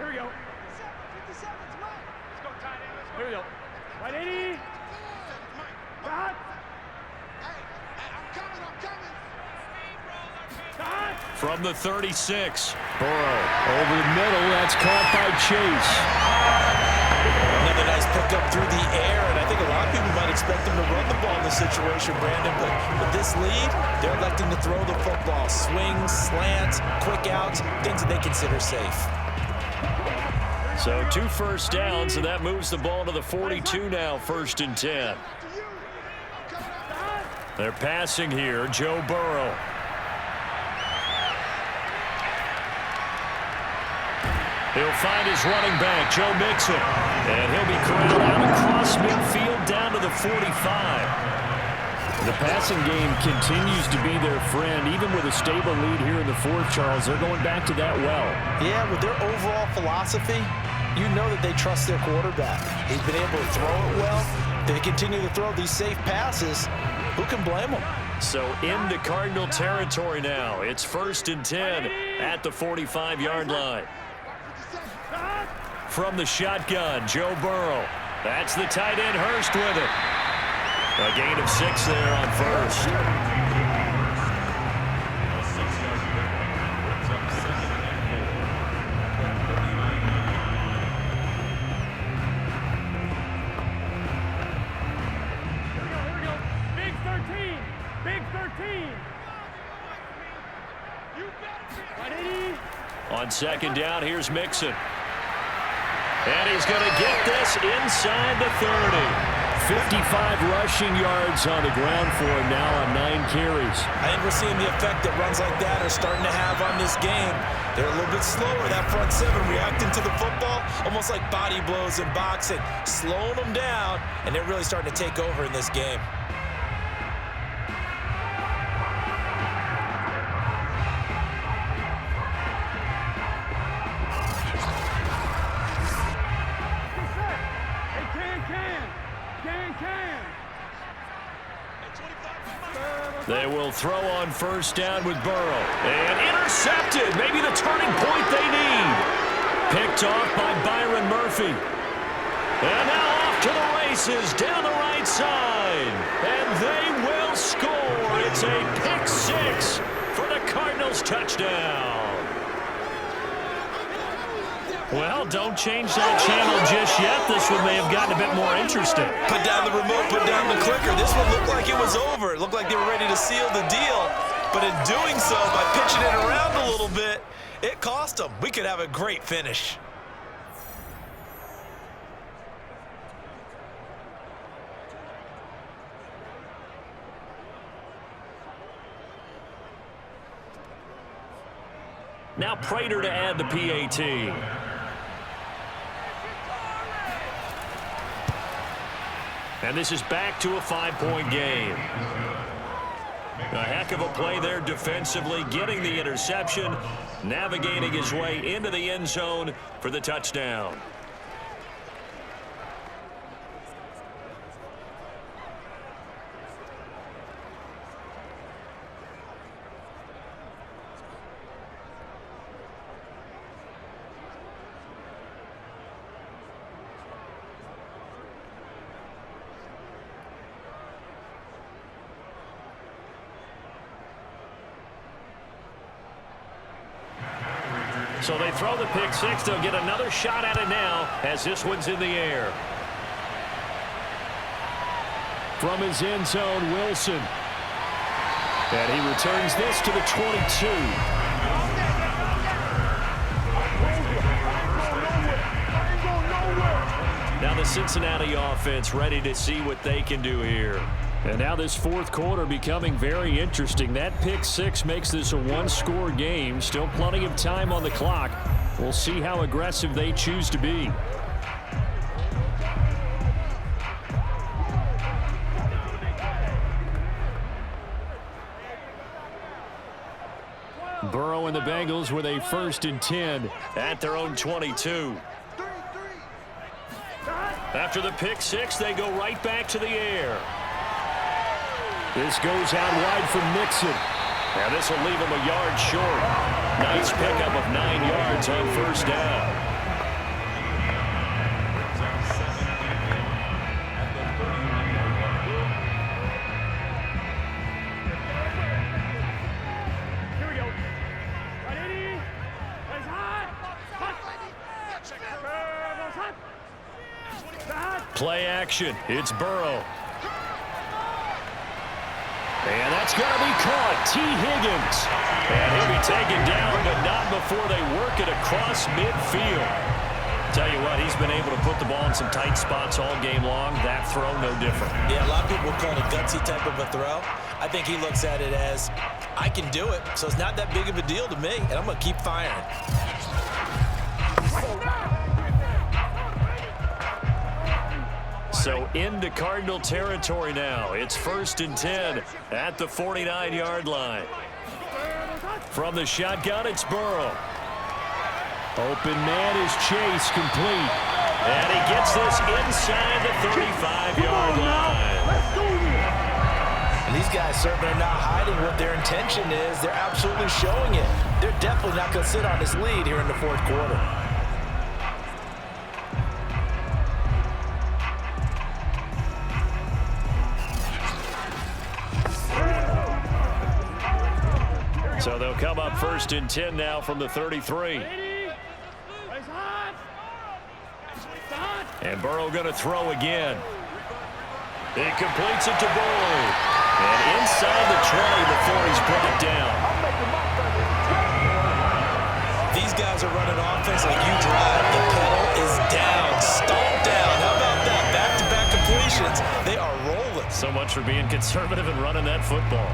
Here we go. 50 seconds, Mike. Let's go, tight end. Here we go. 180. Cut. Hey, I'm coming. Cut. From the 36, Burrow over the middle. That's caught by Chase. Another nice pickup through the air, and I think a lot of people might expect them to run the ball in this situation, Brandon, but with this lead, they're electing to throw the football. Swings, slants, quick outs, things that they consider safe. So 2 first downs, and that moves the ball to the 42 now, 1st and 10. They're passing here, Joe Burrow. He'll find his running back, Joe Mixon, and he'll be corralled out across midfield down to the 45. The passing game continues to be their friend. Even with a stable lead here in the 4th, Charles, they're going back to that well. Yeah, with their overall philosophy, you know that they trust their quarterback. He's been able to throw it well. They continue to throw these safe passes. Who can blame them? So into Cardinal territory now. It's 1st and 10 at the 45-yard line. From the shotgun, Joe Burrow. That's the tight end, Hurst, with it. A gain of 6 there on 1st. On 2nd down, here's Mixon. And he's going to get this inside the 30. 55 rushing yards on the ground for him now on 9 carries. I think we're seeing the effect that runs like that are starting to have on this game. They're a little bit slower, that front 7 reacting to the football, almost like body blows in boxing, slowing them down, and they're really starting to take over in this game. They will throw on 1st down with Burrow. And intercepted. Maybe the turning point they need. Picked off by Byron Murphy. And now off to the races down the right side. And they will score. It's a pick 6 for the Cardinals touchdown. Well, don't change that channel just yet. This one may have gotten a bit more interesting. Put down the remote, put down the clicker. This one looked like it was over. It looked like they were ready to seal the deal. But in doing so, by pitching it around a little bit, it cost them. We could have a great finish. Now Prater to add the PAT. And this is back to a 5-point game. A heck of a play there defensively, getting the interception, navigating his way into the end zone for the touchdown. So they throw the pick 6. They'll get another shot at it now as this one's in the air. From his end zone, Wilson. And he returns this to the 22. Now the Cincinnati offense ready to see what they can do here. And now this fourth quarter becoming very interesting. That pick six makes this a one-score game. Still plenty of time on the clock. We'll see how aggressive they choose to be. Burrow and the Bengals with a 1st and 10 at their own 22. After the pick six, they go right back to the air. This goes out wide for Mixon. Now this will leave him a yard short. Nice pickup of 9 yards on 1st down. Play action. It's Burrow. And that's going to be caught. T. Higgins. And he'll be taken down, but not before they work it across midfield. Tell you what, he's been able to put the ball in some tight spots all game long. That throw, no different. Yeah, a lot of people call it a gutsy type of a throw. I think he looks at it as, I can do it, so it's not that big of a deal to me, and I'm going to keep firing. So into Cardinal territory now. It's 1st and 10 at the 49-yard line. From the shotgun, it's Burrow. Open man is Chase, complete. And he gets this inside the 35-yard line. And these guys certainly are not hiding what their intention is. They're absolutely showing it. They're definitely not going to sit on this lead here in the fourth quarter. So they'll come up 1st and 10 now from the 33. And Burrow going to throw again. He completes it to Boyd. And inside the 20 before he's brought down. These guys are running offense like you drive. The pedal is down, stomped down. How about that? Back-to-back completions. They are rolling. So much for being conservative and running that football.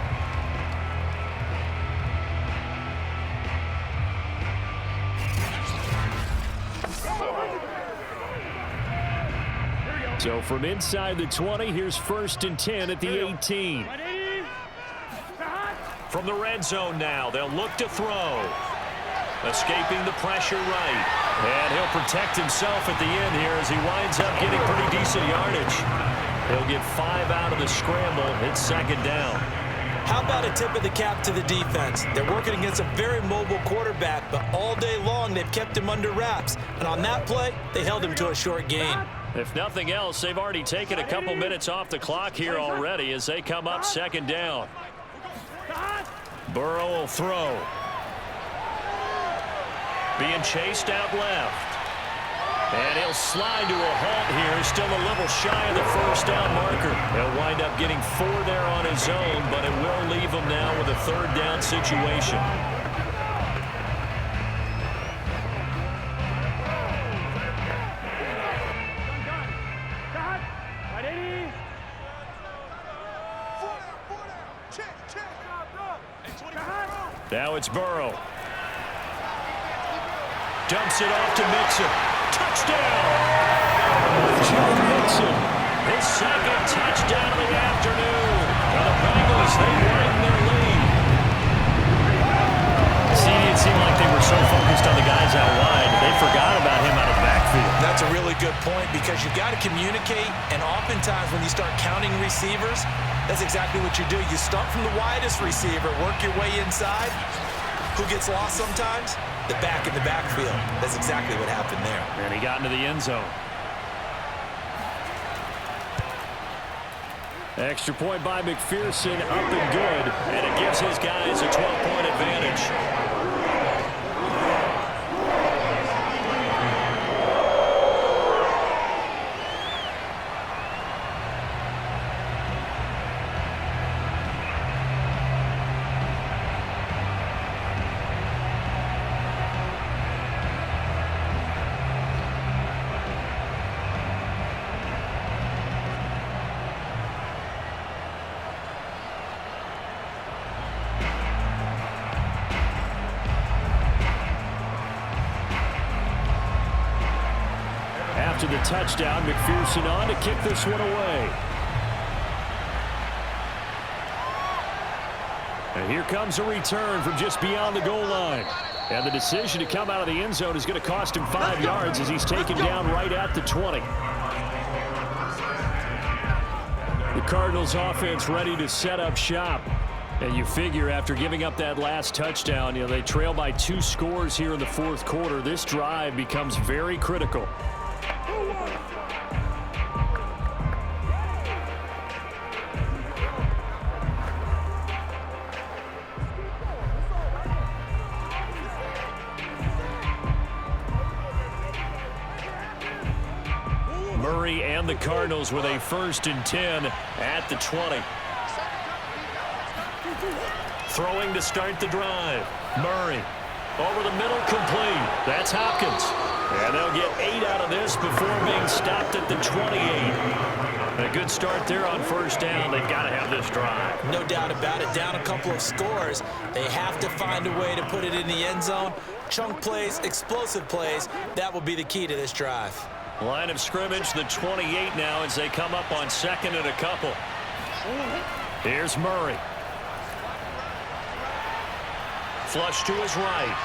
So from inside the 20, here's 1st and 10 at the 18. From the red zone now, they'll look to throw. Escaping the pressure right. And he'll protect himself at the end here as he winds up getting pretty decent yardage. He'll get 5 out of the scramble. It's 2nd down. How about a tip of the cap to the defense? They're working against a very mobile quarterback, but all day long they've kept him under wraps. And on that play, they held him to a short gain. If nothing else, they've already taken a couple minutes off the clock here already as they come up 2nd down. Burrow will throw. Being chased out left. And he'll slide to a halt here. Still a little shy of the 1st down marker. He'll wind up getting 4 there on his own, but it will leave him now with a 3rd down situation. Now it's Burrow. Dumps it off to Mixon. Touchdown! Joe Mixon, his 2nd touchdown of the afternoon. And the Bengals, they widen their lead. See, it seemed like they were so focused on the guys out wide, they forgot about him out of the backfield. That's a really good point because you got to communicate, and oftentimes when you start counting receivers, that's exactly what you do. You start from the widest receiver, work your way inside. Who gets lost sometimes? The back in the backfield. That's exactly what happened there. And he got into the end zone. Extra point by McPherson, up and good. And it gives his guys a 12-point advantage. after the touchdown. McPherson on to kick this one away. And here comes a return from just beyond the goal line. And the decision to come out of the end zone is going to cost him 5 yards as he's taken down right at the 20. The Cardinals offense ready to set up shop. And you figure after giving up that last touchdown, they trail by 2 scores here in the fourth quarter. This drive becomes very critical. Murray and the Cardinals with a 1st and 10 at the 20. Throwing to start the drive. Murray over the middle, complete. That's Hopkins. And they'll get 8 out of this before being stopped at the 28. A good start there on 1st down. They've got to have this drive. No doubt about it. Down a couple of scores. They have to find a way to put it in the end zone. Chunk plays, explosive plays. That will be the key to this drive. Line of scrimmage, the 28 now as they come up on 2nd and a couple. Here's Murray. Flush to his right.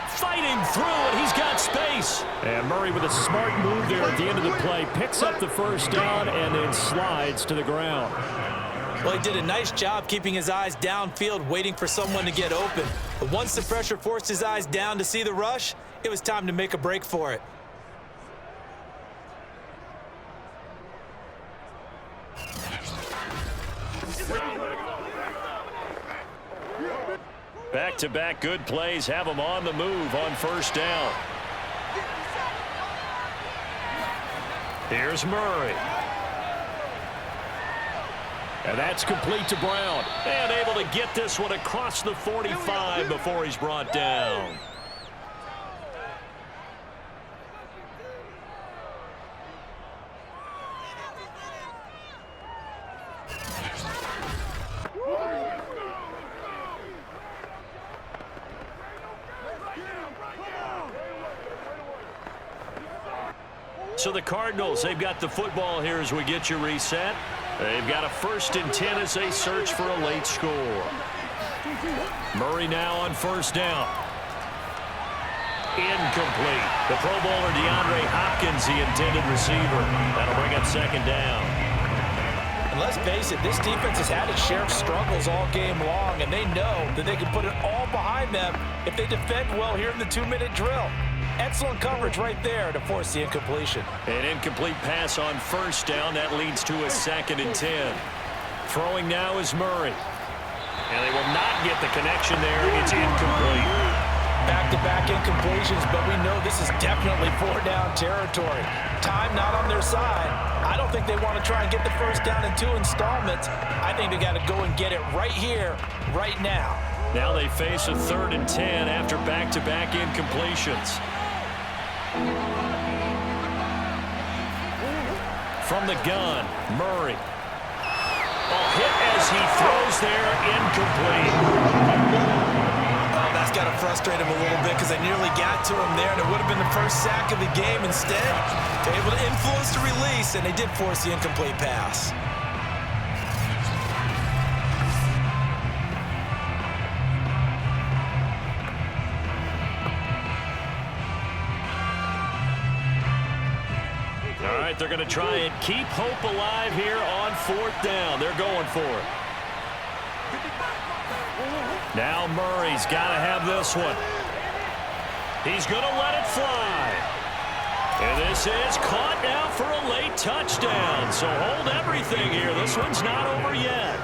Fighting through it. He's got space. And Murray with a smart move there at the end of the play. Picks up the 1st down and then slides to the ground. Well, he did a nice job keeping his eyes downfield, waiting for someone to get open. But once the pressure forced his eyes down to see the rush, it was time to make a break for it. Back-to-back good plays have him on the move on 1st down. Here's Murray. And that's complete to Brown. And able to get this one across the 45 before he's brought down. So the Cardinals, they've got the football here as we get you reset. They've got a 1st and 10 as they search for a late score. Murray now on 1st down. Incomplete. The Pro Bowler DeAndre Hopkins, the intended receiver. That'll bring up 2nd down. And let's face it, this defense has had its share of struggles all game long, and they know that they can put it all behind them if they defend well here in the 2-minute drill. Excellent coverage right there to force the incompletion. An incomplete pass on 1st down. That leads to a 2nd and 10. Throwing now is Murray. And they will not get the connection there. It's incomplete. Back-to-back incompletions, but we know this is definitely 4-down territory. Time not on their side. I don't think they want to try and get the 1st down in 2 installments. I think they got to go and get it right here, right now. Now they face a 3rd and 10 after back-to-back incompletions. From the gun, Murray. Oh, hit as he throws there, incomplete. Oh, that's got to frustrate him a little bit because they nearly got to him there, and it would have been the 1st sack of the game. Instead, they're able to influence the release, and they did force the incomplete pass. All right, they're going to try and keep hope alive here on 4th down. They're going for it. Now Murray's got to have this one. He's going to let it fly. And this is caught now for a late touchdown. So hold everything here. This one's not over yet.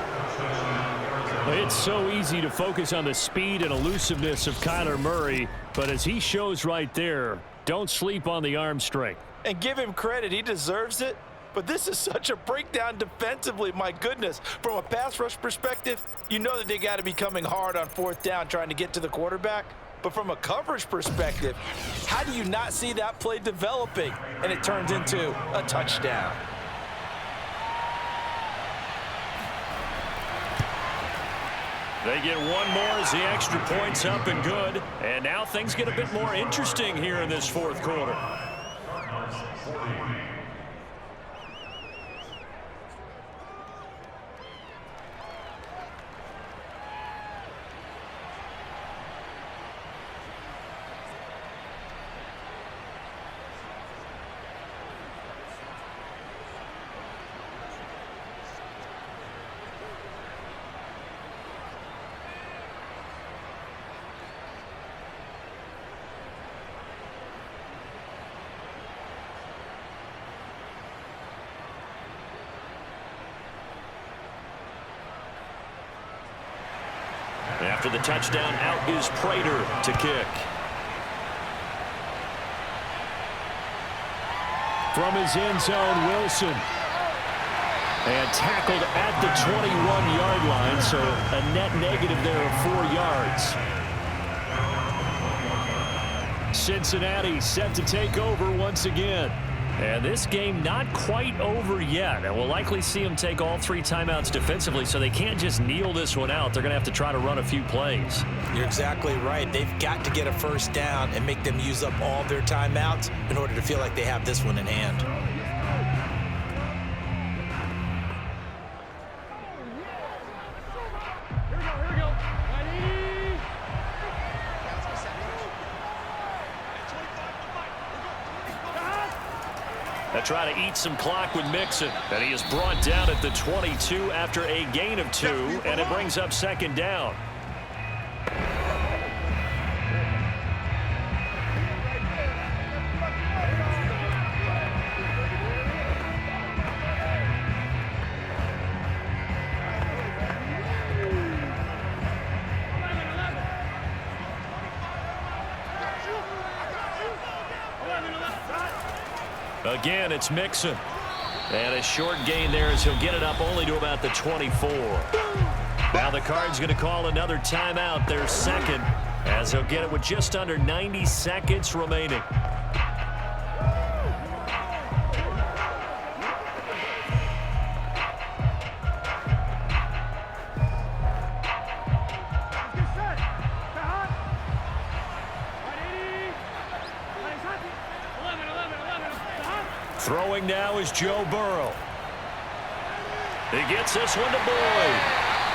It's so easy to focus on the speed and elusiveness of Kyler Murray, but as he shows right there, don't sleep on the arm strength. And give him credit, he deserves it. But this is such a breakdown defensively, my goodness. From a pass rush perspective, you know that they got to be coming hard on 4th down trying to get to the quarterback. But from a coverage perspective, how do you not see that play developing? And it turns into a touchdown. They get one more as the extra point's up and good. And now things get a bit more interesting here in this 4th quarter. After the touchdown, out is Prater to kick. From his end zone, Wilson. And tackled at the 21-yard line, so a net negative there of 4 yards. Cincinnati set to take over once again. And this game not quite over yet. And we'll likely see them take all 3 timeouts defensively, so they can't just kneel this one out. They're going to have to try to run a few plays. You're exactly right. They've got to get a first down and make them use up all their timeouts in order to feel like they have this one in hand. They try to eat some clock with Mixon, and he is brought down at the 22 after a gain of 2, and it brings up second down. Again, it's Mixon. And a short gain there as he'll get it up only to about the 24. Now the Cards going to call another timeout, their second, as he'll get it with just under 90 seconds remaining. Throwing now is Joe Burrow. He gets this one to Boyd.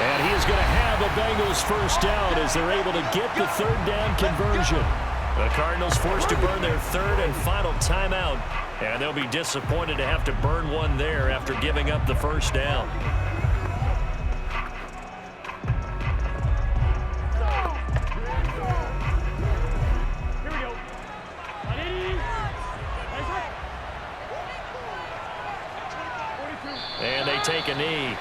And he is going to have a Bengals first down as they're able to get the third down conversion. The Cardinals forced to burn their third and final timeout. And they'll be disappointed to have to burn one there after giving up the first down. And they take a knee.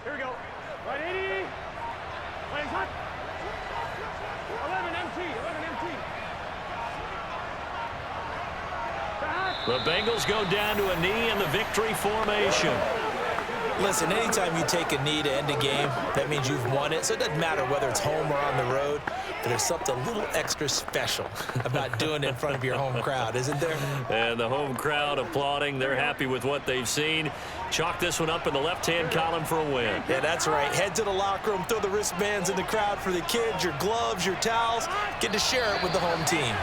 Here we go. Right 80. Playing hot. 11 empty. 11 empty. The Bengals go down to a knee in the victory formation. Listen, anytime you take a knee to end a game, that means you've won it. So it doesn't matter whether it's home or on the road, but there's something a little extra special about doing it in front of your home crowd, isn't there? And the home crowd applauding. They're happy with what they've seen. Chalk this one up in the left-hand column for a win. Yeah, that's right. Head to the locker room, throw the wristbands in the crowd for the kids, your gloves, your towels. Get to share it with the home team.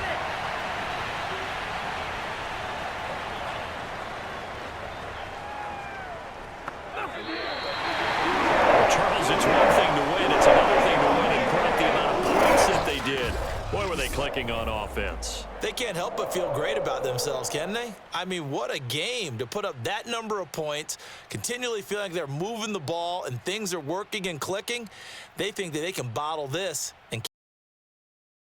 Charles, it's one thing to win. It's another thing to win and put up the amount of points that they did. Boy, were they clicking on offense. They can't help but feel great about themselves, can they? I mean, what a game to put up that number of points, continually feeling like they're moving the ball and things are working and clicking. They think that they can bottle this and keep